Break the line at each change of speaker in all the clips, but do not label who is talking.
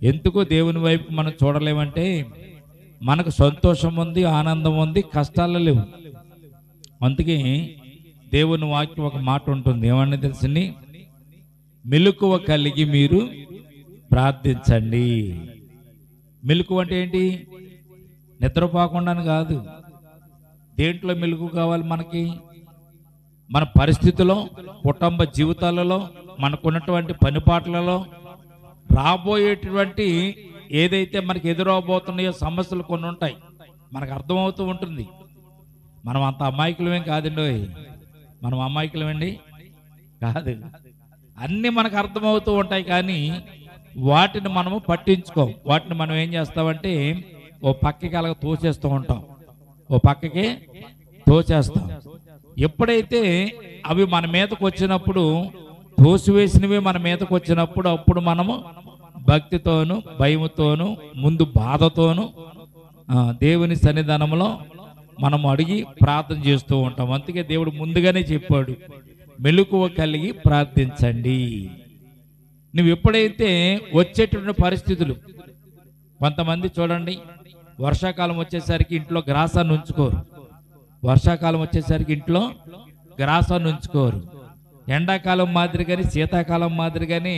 ఎందుకు దేవుని వైపు మనం చూడలేమంటే మనకు సంతోషం ఉంది, ఆనందం ఉంది, కష్టాలు లేవు. అందుకే దేవుని వాక్యం ఒక మాట ఉంటుంది, ఏమన్నా తెలిసింది? మెలకువ కలిగి మీరు ప్రార్థించండి. మెలకువ అంటే ఏంటి? నిద్రపోకుండా కాదు. దేంట్లో మెలకువ కావాలి మనకి? మన పరిస్థితుల్లో, కుటుంబ జీవితాలలో, మనకున్నటువంటి పనిపాట్లలో, రాబోయేటువంటి ఏదైతే మనకి ఎదురవబోతున్నాయో సమస్యలు కొన్ని ఉంటాయి, మనకు అర్థమవుతూ ఉంటుంది. మనం అంత అమాయకులమేం కాదండి. మనం అమాయకులమండి కాదు. అన్నీ మనకు అర్థమవుతూ ఉంటాయి, కానీ వాటిని మనము పట్టించుకోం. వాటిని మనం ఏం చేస్తామంటే ఓ పక్కకి అలాగ తోసేస్తూ ఉంటాం, ఓ పక్కకి తోచేస్తాం. ఎప్పుడైతే అవి మన మీదకు వచ్చినప్పుడు, తోసివేసినవి మన మీదకు వచ్చినప్పుడు, అప్పుడు మనము భక్తితోను, భయముతోను, ముందు బాధతోను దేవుని సన్నిధానంలో మనం అడిగి ప్రార్థన చేస్తూ ఉంటాం. అందుకే దేవుడు ముందుగానే చెప్పాడు, మెలకువ కలిగి ప్రార్థించండి. నువ్వు ఎప్పుడైతే వచ్చేటువంటి పరిస్థితులు, కొంతమంది చూడండి, వర్షాకాలం వచ్చేసరికి ఇంట్లో గ్రాసాన్ని ఉంచుకోరు. వర్షాకాలం వచ్చేసరికి ఇంట్లో గ్రాసాన్ని ఉంచుకోరు. ఎండాకాలం మాదిరిగాని, శీతాకాలం మాదిరిగాని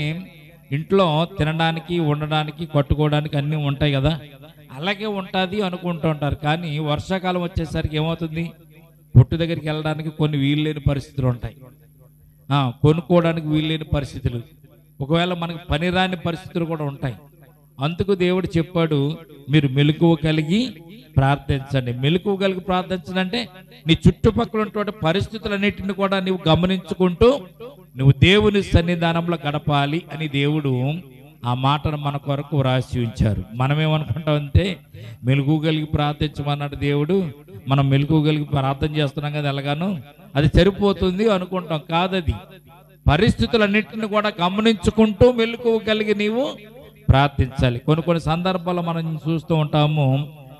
ఇంట్లో తినడానికి, ఉండడానికి, కట్టుకోవడానికి అన్నీ ఉంటాయి కదా, అలాగే ఉంటుంది అనుకుంటూ ఉంటారు. కానీ వర్షాకాలం వచ్చేసరికి ఏమవుతుంది? పొట్టు దగ్గరికి వెళ్ళడానికి కొన్ని వీలు లేని పరిస్థితులు ఉంటాయి, కొనుక్కోవడానికి వీలు లేని పరిస్థితులు, ఒకవేళ మనకు పనిరాని పరిస్థితులు కూడా ఉంటాయి. అందుకు దేవుడు చెప్పాడు, మీరు మెలకువ కలిగి ప్రార్థించండి. మెలకువ కలిగి ప్రార్థించండి అంటే నీ చుట్టుపక్కల ఉన్నటువంటి పరిస్థితులన్నిటిని కూడా నువ్వు గమనించుకుంటూ నువ్వు దేవుని సన్నిధానంలో గడపాలి అని దేవుడు ఆ మాటను మన కొరకు రాసి ఉంచారు. మనమేమనుకుంటామంటే మెలకువ కలిగి ప్రార్థించమన్నాడు దేవుడు, మనం మెలకువ కలిగి ప్రార్థన చేస్తున్నాం కదా, ఎలాగాను అది సరిపోతుంది అనుకుంటాం. కాదది పరిస్థితులన్నింటిని కూడా గమనించుకుంటూ మెలకువ కలిగి నీవు ప్రార్థించాలి. కొన్ని సందర్భాల్లో మనం చూస్తూ ఉంటాము,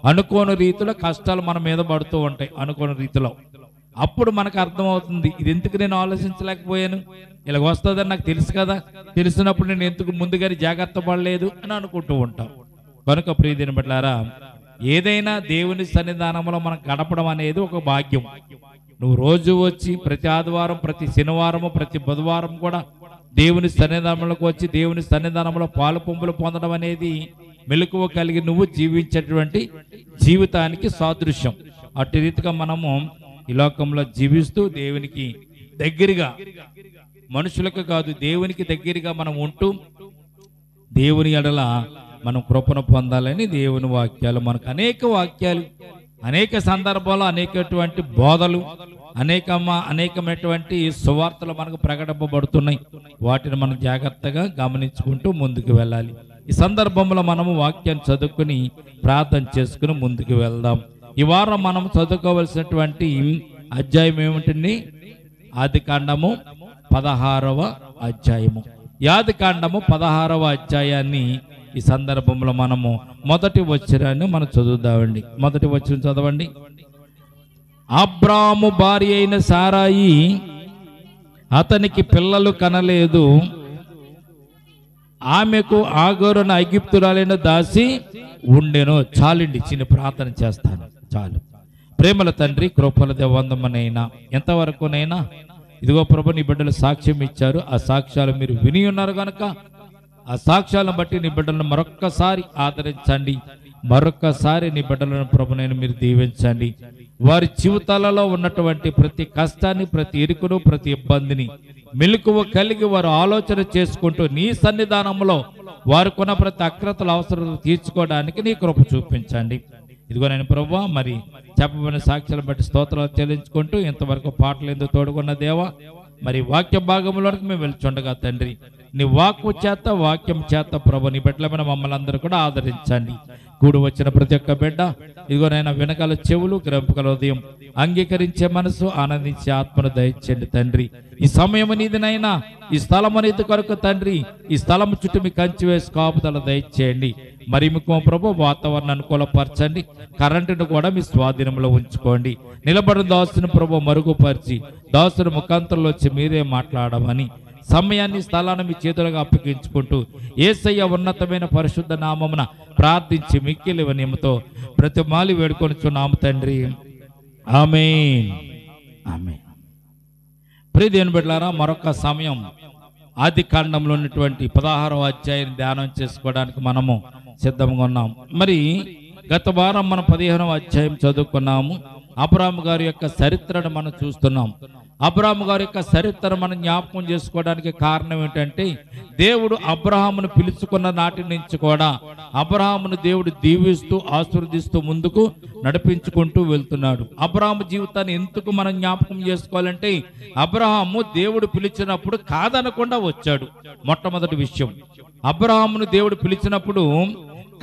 అనుకోని రీతిలో కష్టాలు మన మీద పడుతూ ఉంటాయి. అనుకోని రీతిలో అప్పుడు మనకు అర్థమవుతుంది, ఇది ఎందుకు నేను ఆలోచించలేకపోయాను, ఇలా వస్తుందని నాకు తెలుసు కదా, తెలిసినప్పుడు నేను ఎందుకు ముందుగానే జాగ్రత్త పడలేదు అని అనుకుంటూ ఉంటాం. కనుక ప్రియమైన బిడ్డలారా, ఏదైనా దేవుని సన్నిధానంలో మనం గడపడం అనేది ఒక భాగ్యం. నువ్వు రోజు వచ్చి ప్రతి ఆదివారం, ప్రతి శనివారము, ప్రతి బుధవారం కూడా దేవుని సన్నిధానంలోకి వచ్చి దేవుని సన్నిధానంలో పాలు పొంపులు పొందడం అనేది మెలకువ కలిగి నువ్వు జీవించేటువంటి జీవితానికి సాదృశ్యం. అటు రీతిగా మనము ఈ లోకంలో జీవిస్తూ దేవునికి దగ్గరగా, మనుషులకు కాదు దేవునికి దగ్గరగా మనం ఉంటూ దేవుని ఎడల మనం కృపను పొందాలని దేవుని వాక్యాలు, మనకు అనేక వాక్యాలు, అనేక సందర్భాలు, అనేకటువంటి బోధలు, అనేకమైనటువంటి సువార్తలు మనకు ప్రకటింపబడుతున్నాయి. వాటిని మనం జాగ్రత్తగా గమనించుకుంటూ ముందుకు వెళ్ళాలి. ఈ సందర్భంలో మనము వాక్యాన్ని చదువుకుని ప్రార్థన చేసుకుని ముందుకు వెళ్దాం. ఈ వారం మనం చదువుకోవలసినటువంటి అధ్యాయం ఏమిటండి? ఆదికాండము 16వ అధ్యాయము. ఆదికాండము 16వ అధ్యాయాన్ని ఈ సందర్భంలో మనము మొదటి వచనాన్ని మనం చదువుదామండి. మొదటి వచనం చదవండి. అబ్రాము భార్య అయిన సారాయి అతనికి పిల్లలు కనలేదు, ఆమెకు ఆగోరున ఐగుప్తురాలైన దాసి ఉండెను. చాలండి, చిన్న ప్రార్థన చేస్తాను, చాలు. ప్రేమల తండ్రి, కృపల దేవందమనైనా ఎంతవరకునైనా ఇదిగో ప్రభు, నీ బిడ్డలు సాక్ష్యం ఇచ్చారు. ఆ సాక్ష్యాలు మీరు విని ఉన్నారు కనుక ఆ సాక్ష్యాలను బట్టి నీ బిడ్డలను మరొక్కసారి ఆదరించండి. మరొక్కసారి నీ బిడ్డలను ప్రభునైనా మీరు దీవించండి. వారి జీవితాలలో ఉన్నటువంటి ప్రతి కష్టాన్ని, ప్రతి ఇరుకును, ప్రతి ఇబ్బందిని మెలకువ కలిగి వారు ఆలోచన చేసుకుంటూ నీ సన్నిధానంలో వారికున్న ప్రతి అక్రతల అవసరాలు తీర్చుకోవడానికి నీ కృప చూపించండి. ఇదిగో నేను ప్రభువా, మరి చెప్పబడిన సాక్ష్యాలను బట్టి స్తోత్రాలు చెల్లించుకుంటూ ఇంతవరకు పాటలు ఎందుకు తోడుకున్న దేవా, మరి వాక్య భాగంలోకి మేము వెళ్తుండగా తండ్రి, నీ వాక్కు చేత, వాక్యం చేత ప్రభు నీ బిడ్డలమైన మమ్మల్ని అందరూ కూడా ఆదరించండి. కూడి వచ్చిన ప్రతి ఒక్క బిడ్డ ఇదిగోనైనా వెనకాల చెవులు, గ్రంథకల ఉదయం అంగీకరించే మనసు, ఆనందించే ఆత్మను దయచేయండి తండ్రి. ఈ సమయం నీదినైనా, ఈ స్థలము నీది కొరకు తండ్రి, ఈ స్థలం చుట్టూ మీ కంచి వేసి కాపుదల దయచేయండి. మరి మీకు ప్రభు వాతావరణం అనుకూలపరచండి. కరెంటును కూడా మీ స్వాధీనంలో ఉంచుకోండి. నిలబడిన దాసుని ప్రభు మరుగుపరిచి దాసుని ముఖాంతరంలో వచ్చి మీరే మాట్లాడమని సమయాన్ని స్థలాన్ని మీ చేతులుగా అప్పగించుకుంటూ యేసయ్య ఉన్నతమైన పరిశుద్ధ నామమున ప్రార్థించి మిక్కిలి వినయముతో బ్రతిమాలి వేడుకొనుచున్నాము తండ్రి. ఆమేన్. ఆమేన్. ప్రియ దేవుని బిడ్డలారా, మరొక సమయం ఆది కాండంలో ఉన్నటువంటి 16వ అధ్యాయం ధ్యానం చేసుకోవడానికి మనము సిద్ధంగా ఉన్నాం. మరి గత వారం మనం 15వ అధ్యాయం చదువుకున్నాము. అబ్రాహాము గారి యొక్క చరిత్రను మనం చూస్తున్నాం. అబ్రాహాము గారి యొక్క చరిత్ర మనం జ్ఞాపకం చేసుకోవడానికి కారణం ఏంటంటే, దేవుడు అబ్రహామును పిలుచుకున్న నాటి నుంచి కూడా అబ్రహామును దేవుడు దీవిస్తూ ఆశీర్వదిస్తూ ముందుకు నడిపించుకుంటూ వెళ్తున్నాడు. అబ్రహాము జీవితాన్ని ఎందుకు మనం జ్ఞాపకం చేసుకోవాలంటే, అబ్రహాము దేవుడు పిలిచినప్పుడు కాదనకుండా వచ్చాడు. మొట్టమొదటి విషయం, అబ్రహామును దేవుడు పిలిచినప్పుడు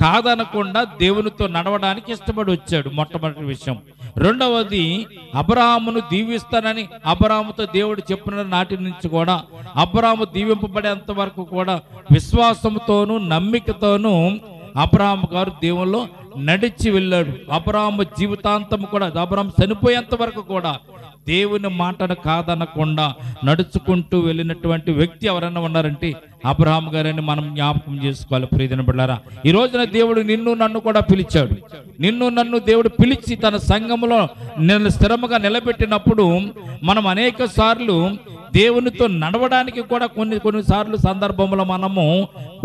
కాదనకుండా దేవునితో నడవడానికి ఇష్టపడి వచ్చాడు. మొట్టమొదటి విషయం. రెండవది, అబ్రహామును దీవిస్తానని అబ్రహాముతో దేవుడు చెప్పిన నాటి నుంచి కూడా అబ్రహాము దీవింపబడేంత వరకు కూడా విశ్వాసంతోనూ నమ్మికతోనూ అబ్రహాము గారు దేవుల్లో నడిచి వెళ్ళాడు. అబ్రహాము జీవితాంతం కూడా, అబ్రహాము చనిపోయేంత వరకు కూడా దేవుని మాటను కాదనకుండా నడుచుకుంటూ వెళ్ళినటువంటి వ్యక్తి ఎవరైనా ఉన్నారంటే అబ్రహాము గారని మనం జ్ఞాపకం చేసుకోవాలి. ప్రియమైన బిడ్డలారా, ఈ రోజున దేవుడు నిన్ను నన్ను కూడా పిలిచాడు. నిన్ను నన్ను దేవుడు పిలిచి తన సంఘములో స్థిరముగా నిలబెట్టినప్పుడు మనం అనేక సార్లు దేవునితో నడవడానికి కూడా కొన్నిసార్లు సందర్భంలో మనము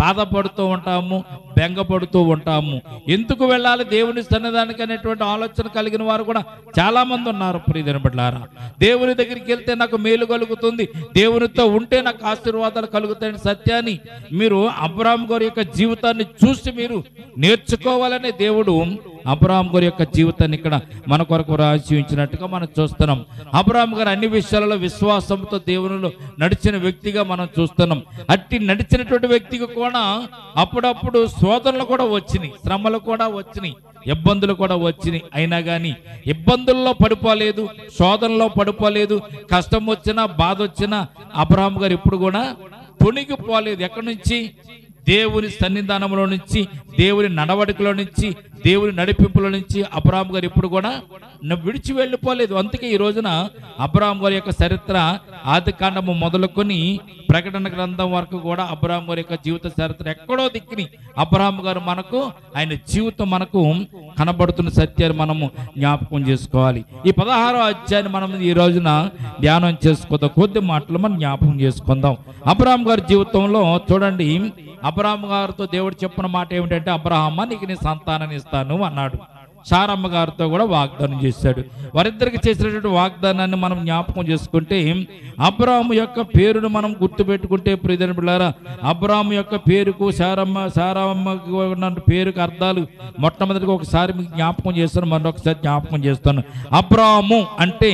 బాధపడుతూ ఉంటాము, బెంగపడుతూ ఉంటాము. ఎందుకు వెళ్ళాలి దేవుని సన్నిధానికి అనేటువంటి ఆలోచన కలిగిన వారు కూడా చాలా మంది ఉన్నారు. ప్రియమైన బిడ్డలారా, దేవుని దగ్గరికి వెళ్తే నాకు మేలు కలుగుతుంది, దేవునితో ఉంటే నాకు ఆశీర్వాదాలు కలుగుతాయని సత్యాన్ని మీరు అబ్రహాము గారి యొక్క జీవితాన్ని చూసి మీరు నేర్చుకోవాలనే దేవుడు అబ్రహాము గారి యొక్క జీవితాన్ని ఇక్కడ మన కొరకు రాసి ఉంచినట్టుగా మనం చూస్తున్నాం. అబ్రహాము గారు అన్ని విషయాలలో విశ్వాసంతో దేవునిలో నడిచిన వ్యక్తిగా మనం చూస్తున్నాం. అట్టి నడిచినటువంటి వ్యక్తికి కూడా అప్పుడప్పుడు శోధనలు కూడా వచ్చినాయి, శ్రమలు కూడా వచ్చినాయి, ఇబ్బందులు కూడా వచ్చినాయి. అయినా కానీ ఇబ్బందుల్లో పడిపోలేదు, శోధనలో పడిపోలేదు. కష్టం వచ్చినా బాధ వచ్చినా అబ్రహాము గారు ఎప్పుడు కూడా తొణిగిపోలేదు. ఎక్కడి నుంచి? దేవుని సన్నిధానంలో నుంచి, దేవుని నడవడికలో నుంచి, దేవుని నడిపింపుల నుంచి అబ్రహాము గారు ఎప్పుడు కూడా విడిచి వెళ్ళిపోలేదు. అందుకే ఈ రోజున అబ్రహాము గారి యొక్క చరిత్ర ఆది కాండము మొదలుకొని ప్రకటన గ్రంథం వరకు కూడా అబ్రహాము గారి యొక్క జీవిత చరిత్ర ఎక్కడో దిక్కుని అబ్రహాము గారు మనకు, ఆయన జీవితం మనకు కనబడుతున్న సత్యాన్ని మనము జ్ఞాపకం చేసుకోవాలి. ఈ 16వ అధ్యాయాన్ని మనం ఈ రోజున ధ్యానం చేసుకుందాం. కొద్ది మాటలు మనం జ్ఞాపకం చేసుకుందాం. అబ్రహాము గారి జీవితంలో చూడండి, అబ్రహాము గారితో దేవుడు చెప్పిన మాట ఏమిటంటే, అబ్రహామా నీకు నీ సంతానాన్ని ఇస్తాను అన్నాడు. శారమ్మ గారితో కూడా వాగ్దానం చేశాడు. వారిద్దరికి చేసినటువంటి వాగ్దానాన్ని మనం జ్ఞాపకం చేసుకుంటే, అబ్రహాము యొక్క పేరును మనం గుర్తుపెట్టుకుంటే ప్రియమైన బిడ్డలారా, అబ్రహాము యొక్క పేరుకు శారమ్మకు ఉన్న పేరుకు అర్థాలు మొట్టమొదటిగా ఒకసారి మీకు జ్ఞాపకం చేస్తాను, మరొకసారి జ్ఞాపకం చేస్తాను. అబ్రహాము అంటే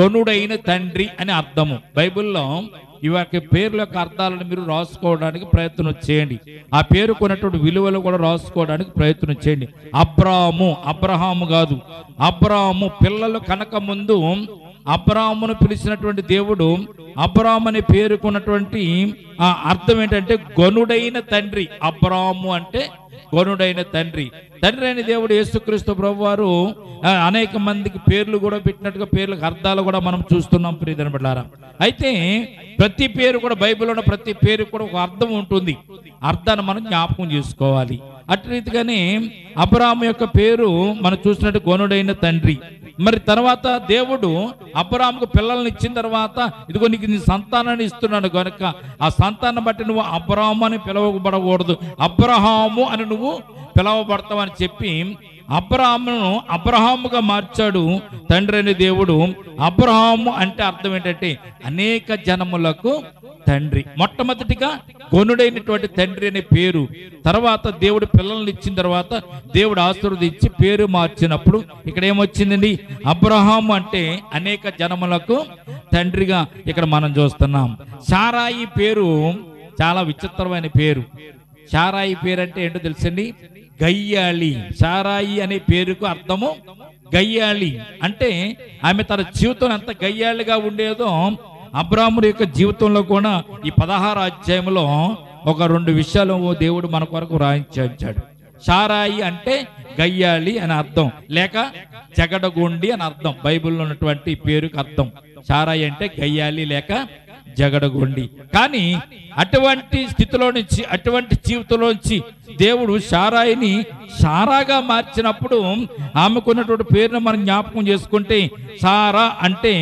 గనుడైన తండ్రి అని అర్థము. బైబిల్లో ఈ యొక్క పేర్ల యొక్క అర్థాలను మీరు రాసుకోవడానికి ప్రయత్నం చేయండి. ఆ పేరు కొన్నటువంటి విలువలు కూడా రాసుకోవడానికి ప్రయత్నం చేయండి. అబ్రహాము కాదు, అబ్రహాము. పిల్లలు కనక ముందు అబ్రహామును పిలిచినటువంటి దేవుడు అబ్రహాము అనే పేరుకున్నటువంటి అర్థం ఏంటంటే గనుడైన తండ్రి. అబ్రహాము అంటే గనుడైన తండ్రి. తండ్రి అయిన దేవుడు యేసుక్రీస్తు ప్రభువారు అనేక మందికి పేర్లు కూడా పెట్టినట్టుగా పేర్లకు అర్థాలు కూడా మనం చూస్తున్నాం ప్రియమైన బిడ్డలారా. అయితే ప్రతి పేరు కూడా, బైబిల్లో ఉన్న ప్రతి పేరు కూడా ఒక అర్థం ఉంటుంది. అర్థాన్ని మనం జ్ఞాపకం చేసుకోవాలి. అటు రీతిగానే అబ్రహాము యొక్క పేరు మనం చూసినట్టు గనుడైన తండ్రి. మరి తర్వాత దేవుడు అబ్రహాముకు పిల్లల్ని ఇచ్చిన తర్వాత, ఇదిగో నీకు నీ సంతానాన్ని ఇస్తున్నాడు కనుక ఆ సంతానం బట్టి నువ్వు అబ్రహాము అని పిలవబడకూడదు, అబ్రహాము అని నువ్వు పిలవబడతావు అని చెప్పి అబ్రహామును అబ్రహాముగా మార్చాడు తండ్రి అనే దేవుడు. అబ్రహాము అంటే అర్థం ఏంటంటే అనేక జనములకు తండ్రి. మొట్టమొదటిగా గనుడైనటువంటి తండ్రి అనే పేరు. తర్వాత దేవుడు పిల్లల్ని ఇచ్చిన తర్వాత దేవుడు ఆశీర్వదించి పేరు మార్చినప్పుడు ఇక్కడ ఏమొచ్చిందండి? అబ్రహాము అంటే అనేక జనములకు తండ్రిగా ఇక్కడ మనం చూస్తున్నాం. శారాయి పేరు చాలా విచిత్రమైన పేరు. శారాయి పేరు అంటే ఏంటో తెలుసండి? గయ్యాళి. శారాయి అనే పేరుకు అర్థము గయ్యాళి. అంటే ఆమె తన జీవితం ఎంత గయ్యాళిగా ఉండేదో అబ్రాహాము యొక్క జీవితంలో కూడా ఈ 16వ అధ్యాయంలో ఒక 2 విషయాలు దేవుడు మన కొరకు రాయించాడు. శారాయి అంటే గయ్యాళి అని అర్థం, లేక జగడగొండి అని అర్థం. బైబిల్లో ఉన్నటువంటి పేరుకు అర్థం శారాయి అంటే గయ్యాళి లేక జగడగొండి. కానీ అటువంటి స్థితిలో నుంచి, అటువంటి జీవితంలో నుంచి దేవుడు సారాయిని సారాగా మార్చినప్పుడు ఆమెకున్నటువంటి పేరును మనం జ్ఞాపకం చేసుకుంటే, సారా అంటే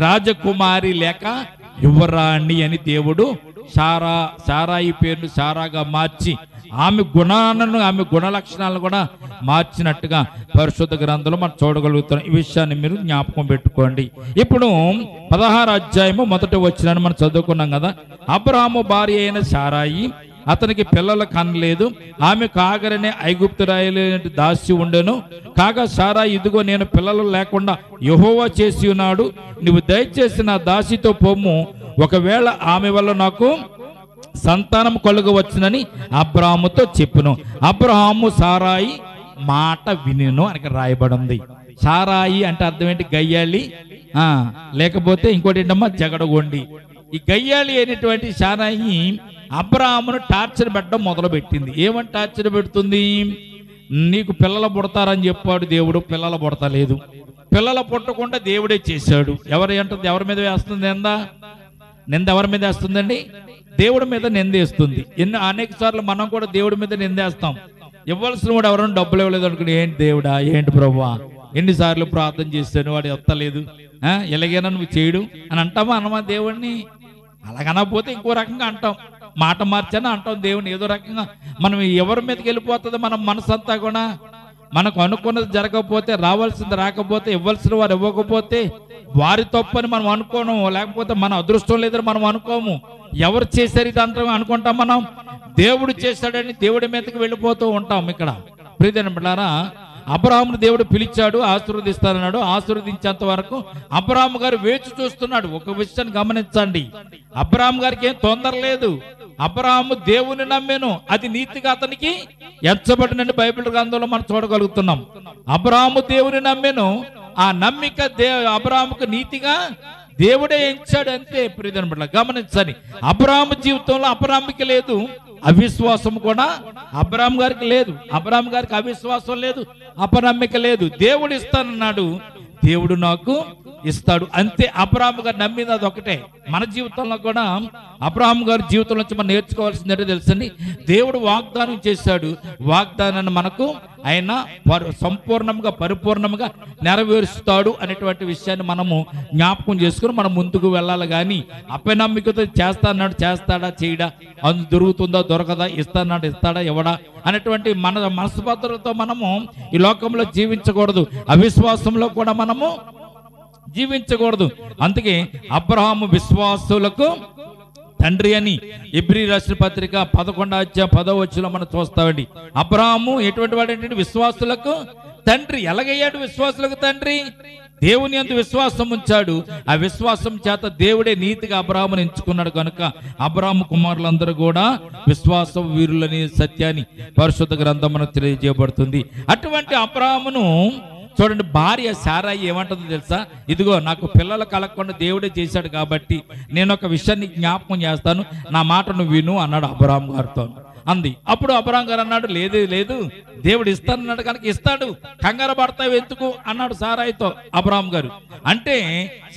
రాజకుమారి లేక యువరాణి అని దేవుడు సారాయి పేరును సారాగా మార్చి ఆమె గుణాలను, ఆమె గుణ లక్షణాలను కూడా మార్చినట్టుగా పరిశుద్ధ గ్రంథంలో మనం చూడగలుగుతున్నాం. ఈ విషయాన్ని మీరు జ్ఞాపకం పెట్టుకోండి. ఇప్పుడు 16వ అధ్యాయము 1వ వచనాన్ని మనం చదువుకున్నాం కదా. అబ్రాహాము భార్య అయిన సారాయి అతనికి పిల్లలు కనలేదు. ఆమె కాగరనే ఐగుప్తురాయలేని దాసి ఉండెను. కాగా సారాయి, ఇదిగో నేను పిల్లలు లేకుండా యెహోవా చేసి ఉన్నాడు, నువ్వు దయచేసి నా దాసితో పొమ్ము, ఒకవేళ ఆమె వల్ల నాకు సంతానం కలుగవచ్చునని అబ్రాహాముతో చెప్పును. అబ్రాహాము సారాయి మాట వినెను అని రాయబడింది. సారాయి అంటే అర్థం ఏంటి? గయ్యాళి, లేకపోతే ఇంకోటి ఏంటమ్మా, జగడగొండి. ఈ గయ్యాళి అయినటువంటి సారాయి అబ్రాహామును టార్చర్ పెట్టడం మొదలు పెట్టింది. ఏమని టార్చర్ పెడుతుంది? నీకు పిల్లలు పుడతారని చెప్పాడు దేవుడు, పిల్లలు పుడతలేదు. పిల్లలు పుట్టకుండా దేవుడే చేశాడు. ఎవరి మీద వేస్తుంది నింద ఎవరి మీద వేస్తుందండి? దేవుడి మీద నిందేస్తుంది. అనేక సార్లు మనం కూడా దేవుడి మీద నిందేస్తాం. ఇవ్వాల్సిన వాడు ఎవరైనా డబ్బులు ఇవ్వలేదు అనుకుని, ఏంటి దేవుడా, ఏంటి ప్రభువా, ఎన్నిసార్లు ప్రార్థన చేశాను వాడు ఎత్తలేదు, ఎలాగైనా నువ్వు చేయడు అని అంటామా అనమా దేవుడిని? అలాగనకపోతే ఇంకో రకంగా అంటాం, మాట మార్చానా అంటాం దేవుని. ఏదో రకంగా మనం ఎవరి మీదకి వెళ్ళిపోతుంది మన మనసు అంతా కూడా. మనకు అనుకున్నది జరగకపోతే, రావాల్సింది రాకపోతే, ఇవ్వాల్సిన వారు ఇవ్వకపోతే వారి తప్పని మనం అనుకోను, లేకపోతే మన అదృష్టం లేదని మనం అనుకోము. ఎవరు చేశారు ఇది అంతా అనుకుంటాం మనం. దేవుడు చేశాడని దేవుడి మీదకి వెళ్ళిపోతూ ఉంటాం. ఇక్కడ ప్రియమైన బిడ్డలారా, అబ్రాహామును దేవుడు పిలిచాడు, ఆశీర్వదిస్తానన్నాడు. ఆశీర్వదించేంత వరకు అబ్రాహాము గారు వేచి చూస్తున్నాడు. ఒక విషయాన్ని గమనించండి, అబ్రాహాము గారికి ఏం తొందర లేదు. అబ్రాహాము దేవుని నమ్మెను, అది నీతిగా అతనికి ఎంచబడినని బైబిల్ గ్రంథంలో మనం చూడగలుగుతున్నాం. అబ్రాహాము దేవుని నమ్మెను, ఆ నమ్మిక అబ్రాహాముకు నీతిగా దేవుడే ఎంచాడు, అంతే. ప్రియమైన బిడ్డలారా గమనించండి, అబ్రాహాము జీవితంలో అబ్రాహాముకి లేదు అవిశ్వాసం కూడా, అబ్రాహాము గారికి లేదు. అబ్రాహాము గారికి అవిశ్వాసం లేదు, అపనమ్మిక లేదు. దేవుడు ఇస్తానన్నాడు, దేవుడు నాకు ఇస్తాడు, అంతే. అబ్రాహాము గారు నమ్మింది అది ఒకటే. మన జీవితంలో కూడా అబ్రాహాము గారి జీవితం నుంచి మనం నేర్చుకోవాల్సిందంటే తెలుసండి, దేవుడు వాగ్దానం చేశాడు, వాగ్దానాన్ని మనకు ఆయన సంపూర్ణంగా పరిపూర్ణంగా నెరవేరుస్తాడు అనేటువంటి విషయాన్ని మనము జ్ఞాపకం చేసుకుని మనం ముందుకు వెళ్ళాలి. కానీ అపనమ్మికతో చేస్తాన్నాడు, చేస్తాడా చేయడా, అది దొరుకుతుందా దొరకదా, ఇస్తాన్నాడు ఇస్తాడా ఇవ్వడా అనేటువంటి మన మనస్పత్రతో మనము ఈ లోకంలో జీవించకూడదు. అవిశ్వాసంలో కూడా మనము జీవించకూడదు. అందుకే అబ్రహాము విశ్వాసులకు తండ్రి అని ఇబ్రీ రాసిన పత్రిక 11వ అధ్యాయం 10వ వచనంలో మనం చూస్తామండి. అబ్రహాము ఎటువంటి వాడు అంటే విశ్వాసులకు తండ్రి. ఎలాగయ్యాడు విశ్వాసులకు తండ్రి? దేవుని యందు విశ్వాసం ఉంచాడు. ఆ విశ్వాసం చేత దేవుడే నీతిగా అబ్రహామును ఎంచుకున్నాడు. కనుక అబ్రహాము కుమారులందరూ కూడా విశ్వాస వీరులని సత్యాన్ని పరిశుద్ధ గ్రంథం మనకు తెలియజేయబడుతుంది. అటువంటి అబ్రహామును చూడండి, భార్య సారాయి ఏమంటుందో తెలుసా? ఇదిగో నాకు పిల్లలు కలగకుండా దేవుడే చేశాడు కాబట్టి నేను ఒక విషయాన్ని జ్ఞాపకం చేస్తాను, నా మాట నువ్వు విను అన్నాడు అబ్రహాం గారితో అంది. అప్పుడు అబ్రహాం గారు అన్నాడు, లేదు లేదు, దేవుడు ఇస్తానన్నాడు కనుక ఇస్తాడు, కంగారు పడతావు ఎందుకు అన్నాడు సారాయితో అబ్రహాం గారు. అంటే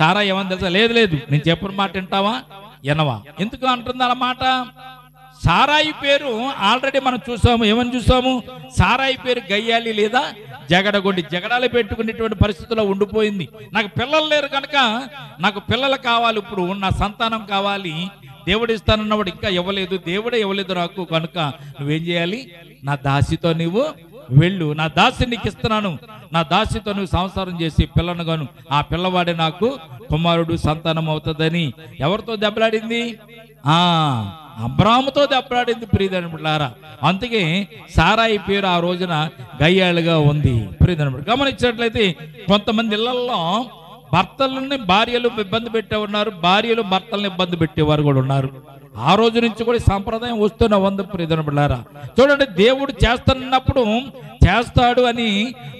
సారాయి ఏమని తెలుసా? లేదు లేదు, నేను చెప్పిన మాట వింటావా వినవా? ఎందుకు అంటుంది అలా మాట? సారాయి పేరు ఆల్రెడీ మనం చూసాము. ఏమని చూసాము? సారాయి పేరు గయ్యాలి లేదా జగడగొండి. జగడాలు పెట్టుకునేటువంటి పరిస్థితిలో ఉండిపోయింది. నాకు పిల్లలు లేరు కనుక నాకు పిల్లలు కావాలి, ఇప్పుడు నా సంతానం కావాలి, దేవుడు ఇస్తానన్నవాడు ఇంకా ఇవ్వలేదు, దేవుడే ఇవ్వలేదు నాకు, కనుక నువ్వేం చేయాలి? నా దాసితో నువ్వు వెళ్ళు, నా దాసి నీకు ఇస్తున్నాను, నా దాసితో నువ్వు సంసారం చేసి పిల్లను గాను, ఆ పిల్లవాడే నాకు కుమారుడు సంతానం అవుతుందని ఎవరితో దెబ్బలాడింది? అబ్రాహాముతో దెబ్బలాడింది. ప్రియమైన బిడ్డలారా, అందుకే సారాయి పేరు ఆ రోజున గయ్యాళుగా ఉంది. ప్రియమైన బిడ్డ గమనించినట్లయితే కొంతమంది ఇళ్లలో భర్తలని భార్యలు ఇబ్బంది పెట్టే ఉన్నారు, భార్యలు భర్తలను ఇబ్బంది పెట్టేవారు కూడా ఉన్నారు. ఆ రోజు నుంచి కూడా సాంప్రదాయం వస్తున్న ఉంది. ప్రియమైన బిడ్డలారా చూడండి, దేవుడు చేస్తున్నప్పుడు చేస్తాడు అని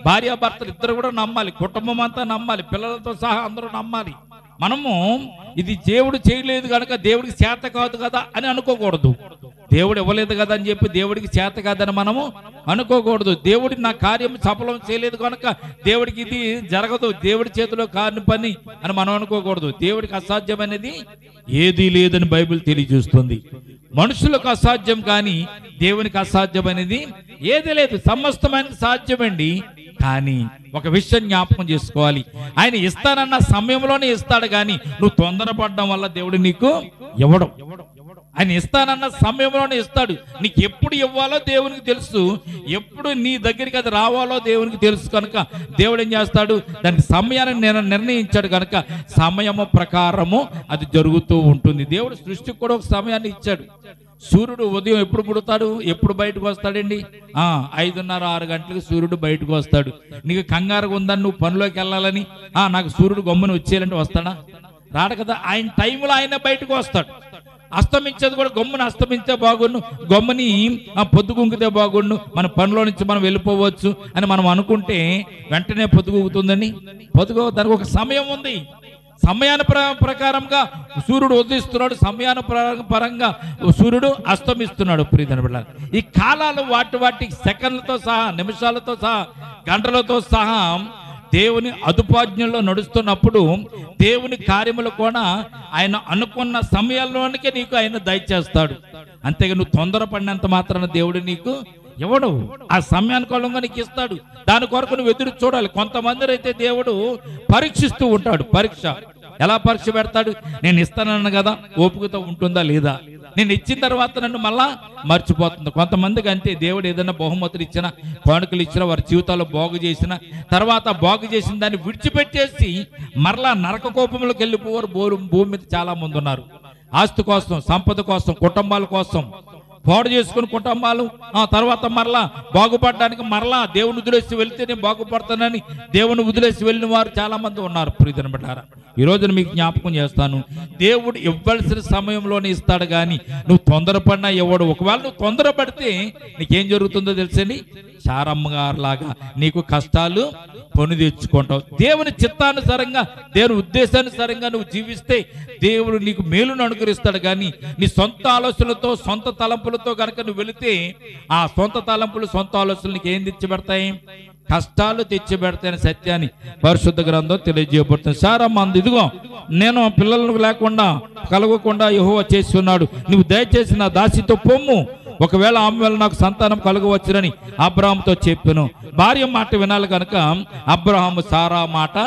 భార్యాభర్తలు ఇద్దరు కూడా నమ్మాలి, కుటుంబం అంతా నమ్మాలి, పిల్లలతో సహా అందరూ నమ్మాలి. మనము ఇది దేవుడు చేయలేదు కనుక దేవుడికి చేత కాదు కదా అని అనుకోకూడదు. దేవుడు ఇవ్వలేదు కదా అని చెప్పి దేవుడికి చేత కాదని మనము అనుకోకూడదు. దేవుడి నా కార్యం సఫలం చేయలేదు కనుక దేవుడికి ఇది జరగదు, దేవుడి చేతిలో కాని పని అని మనం అనుకోకూడదు. దేవుడికి అసాధ్యమైనది ఏదీ లేదని బైబిల్ తెలియజేస్తుంది. మనుషులకు అసాధ్యం కానీ దేవునికి అసాధ్యమైనది ఏది లేదు. సమస్తమైన సాధ్యమండి. కానీ ఒక విషయం జ్ఞాపకం చేసుకోవాలి, ఆయన ఇస్తానన్న సమయంలోనే ఇస్తాడు కానీ నువ్వు తొందరపడడం వల్ల దేవుడు నీకు ఇవ్వడం. ఆయన ఇస్తానన్న సమయంలోనే ఇస్తాడు. నీకు ఎప్పుడు ఇవ్వాలో దేవునికి తెలుసు, ఎప్పుడు నీ దగ్గరికి అది రావాలో దేవునికి తెలుసు కనుక దేవుడు ఏం చేస్తాడు, దానికి సమయాన్ని నిర్ణయించాడు కనుక సమయము ప్రకారము అది జరుగుతూ ఉంటుంది. దేవుడు సృష్టికి కూడా ఒక సమయాన్ని ఇచ్చాడు. సూర్యుడు ఉదయం ఎప్పుడు పుడతాడు, ఎప్పుడు బయటకు వస్తాడండి? 5:30, 6 గంటలకు సూర్యుడు బయటకు వస్తాడు. నీకు కంగారుగా ఉందని నువ్వు పనిలోకి వెళ్ళాలని నాకు సూర్యుడు గమ్ముని వచ్చేయాలంటే వస్తాడా? రాడు కదా. ఆయన టైంలో ఆయన బయటకు వస్తాడు. అస్తమించేది కూడా గమ్ముని అస్తమించే బాగుండు, గమ్ముని పొద్దుగుంకితే బాగుండు, మన పనిలో నుంచి మనం వెళ్ళిపోవచ్చు అని మనం అనుకుంటే వెంటనే పొద్దుగుంకుతుందని పొద్దుగు. దానికి ఒక సమయం ఉంది. సమయాన ప్రకారంగా సూర్యుడు ఉదయిస్తున్నాడు, సమయాన పరంగా సూర్యుడు అస్తమిస్తున్నాడు. ప్రియమైన బిడ్డలారా, ఈ కాలాలు వాటి సెకండ్లతో సహా, నిమిషాలతో సహా, గంటలతో సహా దేవుని అదుపాజ్ఞల్లో నడుస్తున్నప్పుడు దేవుని కార్యములు కూడా ఆయన అనుకున్న సమయాల్లోనికే నీకు ఆయన దయచేస్తాడు. అంతేగా నువ్వు తొందరపడినంత మాత్రాన దేవుడు నీకు ఇవ్వడు, ఆ సమయానుకూలంగా నీకు ఇస్తాడు. దాని కొరకు నువ్వు ఎదురు చూడాలి. కొంతమంది అయితే దేవుడు పరీక్షిస్తూ ఉంటాడు. పరీక్ష ఎలా పరీక్ష పెడతాడు? నేను ఇస్తానన్నాను కదా, ఓపికతో ఉంటుందా లేదా? నేను ఇచ్చిన తర్వాత నన్ను మళ్ళా మర్చిపోతుంది. కొంతమందికి అంతే, దేవుడు ఏదైనా బహుమతులు ఇచ్చినా, కానుకలు ఇచ్చినా, వారి జీవితాల్లో బాగు చేసిన తర్వాత బాగు చేసిన దాన్ని విడిచిపెట్టేసి మరలా నరక కోపంలోకి వెళ్ళిపోవారు భూమి మీద చాలా మంది ఉన్నారు. ఆస్తి కోసం, సంపద కోసం, కుటుంబాల కోసం పాడు చేసుకుని కుటుంబాలు తర్వాత మరలా బాగుపడడానికి మరలా దేవుని వదిలేసి వెళ్తే నేను బాగుపడతానని దేవుని వదిలేసి వెళ్ళిన వారు చాలా మంది ఉన్నారు. ప్రియమైన బిడ్డలారా, ఈ రోజున మీకు జ్ఞాపకం చేస్తాను, దేవుడు ఇవ్వాల్సిన సమయంలోనే ఇస్తాడు కానీ నువ్వు తొందరపడినా ఇవ్వడు. ఒకవేళ నువ్వు తొందరపడితే నీకేం జరుగుతుందో తెలుసండి, శారమ్మ గారు లాగా నీకు కష్టాలు కొని తెచ్చుకుంటావు. దేవుని చిత్తానుసారంగా, దేవుని ఉద్దేశానుసారంగా నువ్వు జీవిస్తే దేవుడు నీకు మేలును అనుగ్రహిస్తాడు. కానీ నీ సొంత ఆలోచనలతో, సొంత తలంపులతో కనుక నువ్వు వెళితే ఆ సొంత తలంపులు, సొంత ఆలోచనలు నీకు ఏం తెచ్చిపెడతాయి? కష్టాలు తెచ్చిపెడతాయని సత్యాన్ని పరిశుద్ధ గ్రంథం తెలియజేయబడుతుంది. శారమ్మ అంది, ఇదిగో నేను పిల్లలకు లేకుండా కలగకుండా యెహోవా చేసి ఉన్నాడు, నువ్వు దయచేసి నా దాసితో పొమ్ము, ఒకవేళ ఆమె వల్ల నాకు సంతానం కలగవచ్చునని అబ్రహాముతో చెప్పాను. భార్య మాట వినాలి కనుక అబ్రహాము సారా మాట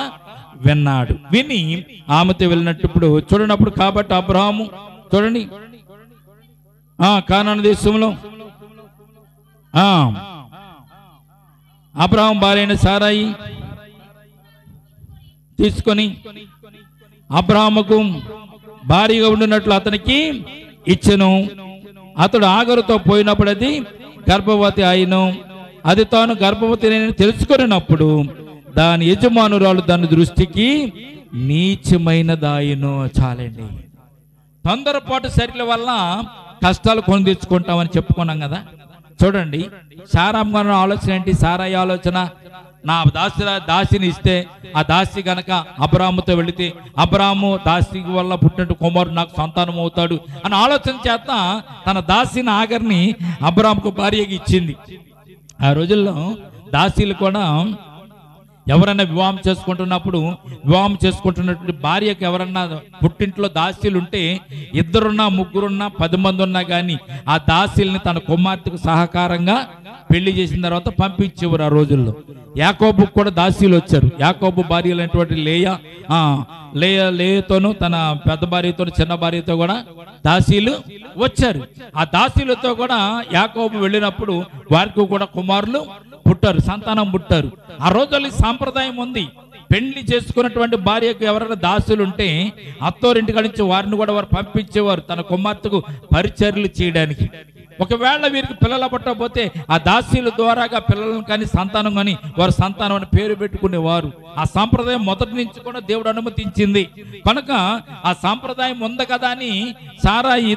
విన్నాడు. విని ఆమెతో వెళ్ళినప్పుడు చూడనప్పుడు కాబట్టి అబ్రహాము చూడండి కానాను దేశంలో అబ్రహాం భార్య అయిన సారాయి తీసుకొని అబ్రహాముకు భార్యగా ఉండినట్లు అతనికి ఇచ్చెను. అతడు ఆగరుతో పోయినప్పుడు అది గర్భవతి అయిను. అది తాను గర్భవతి అని తెలుసుకున్నప్పుడు దాని యజమానురాలు దాని దృష్టికి నీచమైనదాయను. చాలండి, తొందరపాటు చర్యల వల్ల కష్టాలు కొని తెచ్చుకుంటామని చెప్పుకున్నాం కదా. చూడండి, శారమ్మ గారి ఆలోచన ఏంటి? సారాయి ఆలోచన, నా దాసిని ఇస్తే ఆ దాసి గనక అబ్రాహాముతో వెళితే అబ్రాహాము దాసి వల్ల పుట్టినట్టు కుమారుడు నాకు సంతానం అవుతాడు అని ఆలోచన చేత తన దాసిని ఆగర్ని అబ్రాహాముకు భార్యకి ఇచ్చింది. ఆ రోజుల్లో దాసీలు కూడా ఎవరైనా వివాహం చేసుకుంటున్నటువంటి భార్యకు ఎవరన్నా పుట్టింట్లో దాసీలు ఉంటే, 2 3 10 మంది ఉన్నా కానీ ఆ దాసీల్ని తన కుమార్తెకు సహకారంగా పెళ్లి చేసిన తర్వాత పంపించేవారు. ఆ రోజుల్లో యాకోబుకు కూడా దాసీలు వచ్చారు. యాకోబు భార్యలైనటువంటి లేయతోనూ తన పెద్ద భార్యతో చిన్న భార్యతో కూడా దాసీలు వచ్చారు. ఆ దాసీలతో కూడా యాకోబు వెళ్ళినప్పుడు వారికి కూడా కుమారులు పుట్టారు, సంతానం పుట్టారు. ఆ రోజుల్లో సాంప్రదాయం ఉంది, పెళ్లి చేసుకున్నటువంటి భార్యకు ఎవరైనా దాసులు ఉంటే అత్తోరింటికి నుంచి వారిని కూడా వారు పంపించేవారు తన కుమార్తెకు పరిచర్యలు చేయడానికి. ఒకవేళ వీరికి పిల్లలు పట్టకపోతే ఆ దాసీల ద్వారాగా పిల్లలను కానీ సంతానం కానీ వారు సంతానం అని పేరు పెట్టుకునేవారు. ఆ సాంప్రదాయం మొదటి నుంచి కూడా దేవుడు అనుమతించింది కనుక ఆ సాంప్రదాయం ఉంది కదా అని సారాయి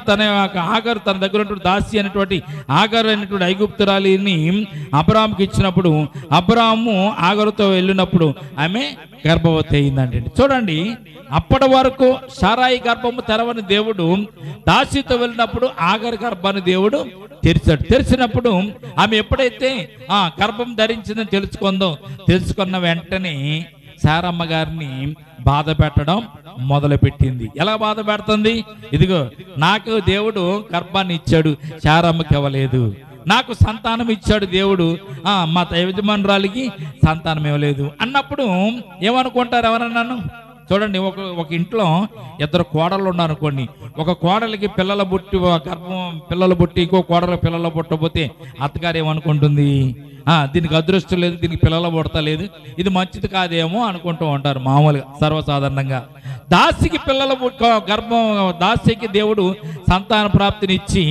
ఆగరు తన దగ్గర ఉన్నటువంటి దాసి అనేటువంటి ఆగరు అనేటువంటి ఐగుప్తురాలిని అబ్రాహాముకి ఇచ్చినప్పుడు అబ్రాహాము ఆగరుతో వెళ్ళినప్పుడు ఆమె గర్భవతి అయిందండి. చూడండి, అప్పటి వరకు సారాయి గర్భము తెరవని దేవుడు దాసితో వెళ్ళినప్పుడు ఆగర్ గర్భాన్ని దేవుడు తెరిచాడు. తెరిచినప్పుడు ఆమె ఎప్పుడైతే గర్భం ధరించిందని తెలుసుకున్న వెంటనే సారమ్మ గారిని బాధ పెట్టడం మొదలు పెట్టింది. ఎలా బాధ పెడుతుంది? ఇదిగో నాకు దేవుడు గర్భాన్ని ఇచ్చాడు, సారమ్మకి ఇవ్వలేదు. నాకు సంతానం ఇచ్చాడు దేవుడు, మా యజమానురాలికి సంతానం ఇవ్వలేదు అన్నప్పుడు ఏమనుకుంటారు ఎవరన్నాను? చూడండి, ఒక ఇంట్లో ఇద్దరు కోడళ్ళు ఉన్నారనుకోండి. ఒక కోడలికి పిల్లలు పుట్టి ఇంకో కోడలు పిల్లలు పుట్టకపోతే అత్తగారు ఏమనుకుంటుంది? దీనికి అదృష్టం లేదు, దీనికి పిల్లలు పుడతలేదు, ఇది మంచిది కాదేమో అనుకుంటూ ఉంటారు మామూలుగా సర్వసాధారణంగా. దాసికి దాసికి దేవుడు సంతాన ప్రాప్తినిచ్చి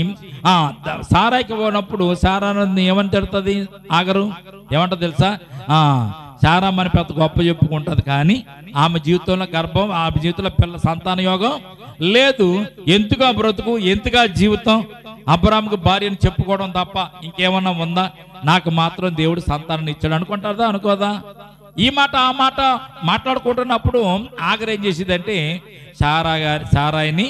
సారాయికి పోయినప్పుడు సారాన్ని ఏమని తిడుతుంది ఆగరు? ఏమంటో తెలుసా? సారమ్మని పెద్ద గొప్ప చెప్పుకుంటది, కానీ ఆమె జీవితంలో గర్భం, ఆమె జీవితంలో సంతాన యోగం లేదు. ఎంతగా బ్రతుకు, ఎంతగా జీవితం, అబ్రాహాముకు భార్యను చెప్పుకోవడం తప్ప ఇంకేమన్నా ఉందా? నాకు మాత్రం దేవుడు సంతానాన్ని ఇచ్చాడు అనుకుంటారా? అనుకోదా? ఈ మాట ఆ మాట మాట్లాడుకుంటున్నప్పుడు ఆగర్ ఏం చేసిందంటే సారాయిని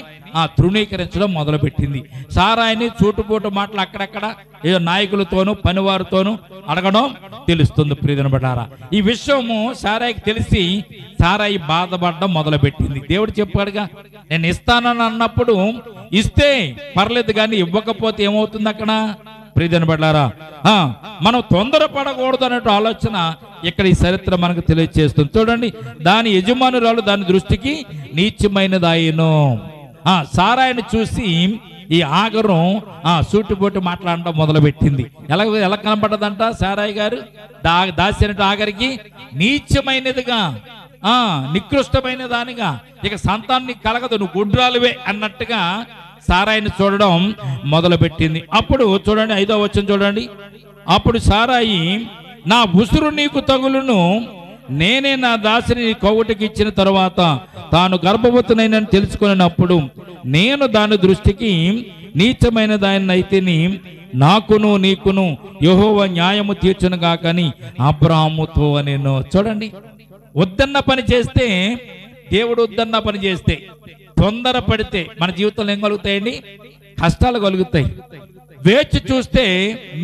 తృణీకరించడం మొదలుపెట్టింది. సారాయిని చూటుపోటు మాటలు అక్కడక్కడ ఏదో నాయకులతోనూ పనివారితోనూ అడగడం తెలుస్తుంది. ప్రియమైన బిడ్డలారా, ఈ విషయము సారాయికి తెలిసి సారాయి బాధపడడం మొదలుపెట్టింది. దేవుడు చెప్పాడుగా, నేను ఇస్తానని అన్నప్పుడు ఇస్తే పర్లేదు, కానీ ఇవ్వకపోతే ఏమవుతుంది అక్కడ? ప్రియమైన బిడ్డలారా, మనం తొందరపడకూడదు అనే ఆలోచన ఇక్కడ ఈ చరిత్ర మనకు తెలియజేస్తుంది. చూడండి, దాని యజమానురాలు దాని దృష్టికి నీచమైనదాయను. సారాయిని చూసి ఈ ఆగరు సూటిపోటు మాట్లాడడం మొదలుపెట్టింది. ఎలా కనపడ్డదంట? సారాయి గారు దాసి అంటే ఆగరికి నీచమైనదిగా, నికృష్టమైన దానిగా, ఇక సంతాన్ని కలగదు, నువ్వు గుండ్రాలువే అన్నట్టుగా సారాయిని చూడడం మొదలుపెట్టింది. అప్పుడు చూడండి 5వ వచనం చూడండి. అప్పుడు సారాయి, నా ఉసురు నీకు తగులును, నేనే నా దాసిని నీ కొవ్వుటికి ఇచ్చిన తరువాత తాను గర్భవతినైనని తెలుసుకున్నప్పుడు నేను దాని దృష్టికి నీచమైన దాన్ని అయితేని నాకును నీకును యెహోవా న్యాయము తీర్చును గాకని అబ్రాహాముతో అనేను. చూడండి, వద్దన్న పని చేస్తే, దేవుడు వద్దన్న పని చేస్తే, తొందర పడితే మన జీవితంలో ఏం కలుగుతాయండి? కష్టాలు కలుగుతాయి. వేచి చూస్తే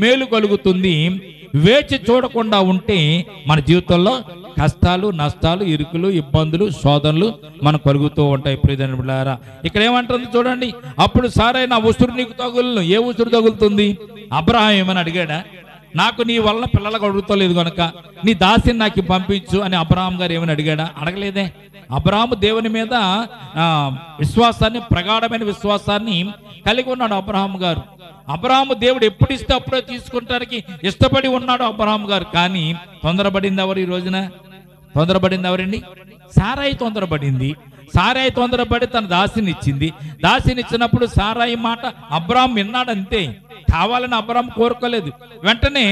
మేలు కలుగుతుంది. వేచి చూడకుండా ఉంటే మన జీవితంలో కష్టాలు, నష్టాలు, ఇరుకులు, ఇబ్బందులు, శోధనలు మనకు కలుగుతూ ఉంటాయి. ప్రియమైన బిడ్డలారా, ఇక్కడ ఏమంటుంది చూడండి. అప్పుడు సారాయి, నా ఉసురు నీకు తగులును. ఏ ఉసురు తగులుతుంది? అబ్రాహాం ఏమని అడిగాడా? నాకు నీ వల్ల పిల్లలకు అడుగుతలేదు కనుక నీ దాసిని నాకు పంపించు అని అబ్రాహాం గారు ఏమని అడిగాడా? అడగలేదే. అబ్రాహాము దేవుని మీద విశ్వాసాన్ని, ప్రగాఢమైన విశ్వాసాన్ని కలిగి ఉన్నాడు అబ్రాహాం గారు. అబ్రాహాము దేవుడు ఎప్పుడు ఇస్తే అప్పుడే తీసుకుంటానికి ఇష్టపడి ఉన్నాడు అబ్రాహాం గారు. కానీ తొందరపడింది ఎవరు? ఈ రోజున తొందరపడింది ఎవరండి? సారాయి తొందరపడింది. సారాయి తొందరపడి తన దాసిని ఇచ్చింది. దాసిని ఇచ్చినప్పుడు సారాయి మాట అబ్రాహాం విన్నాడంతే, కావాలని అబ్రాహాం కోరుకోలేదు. వెంటనే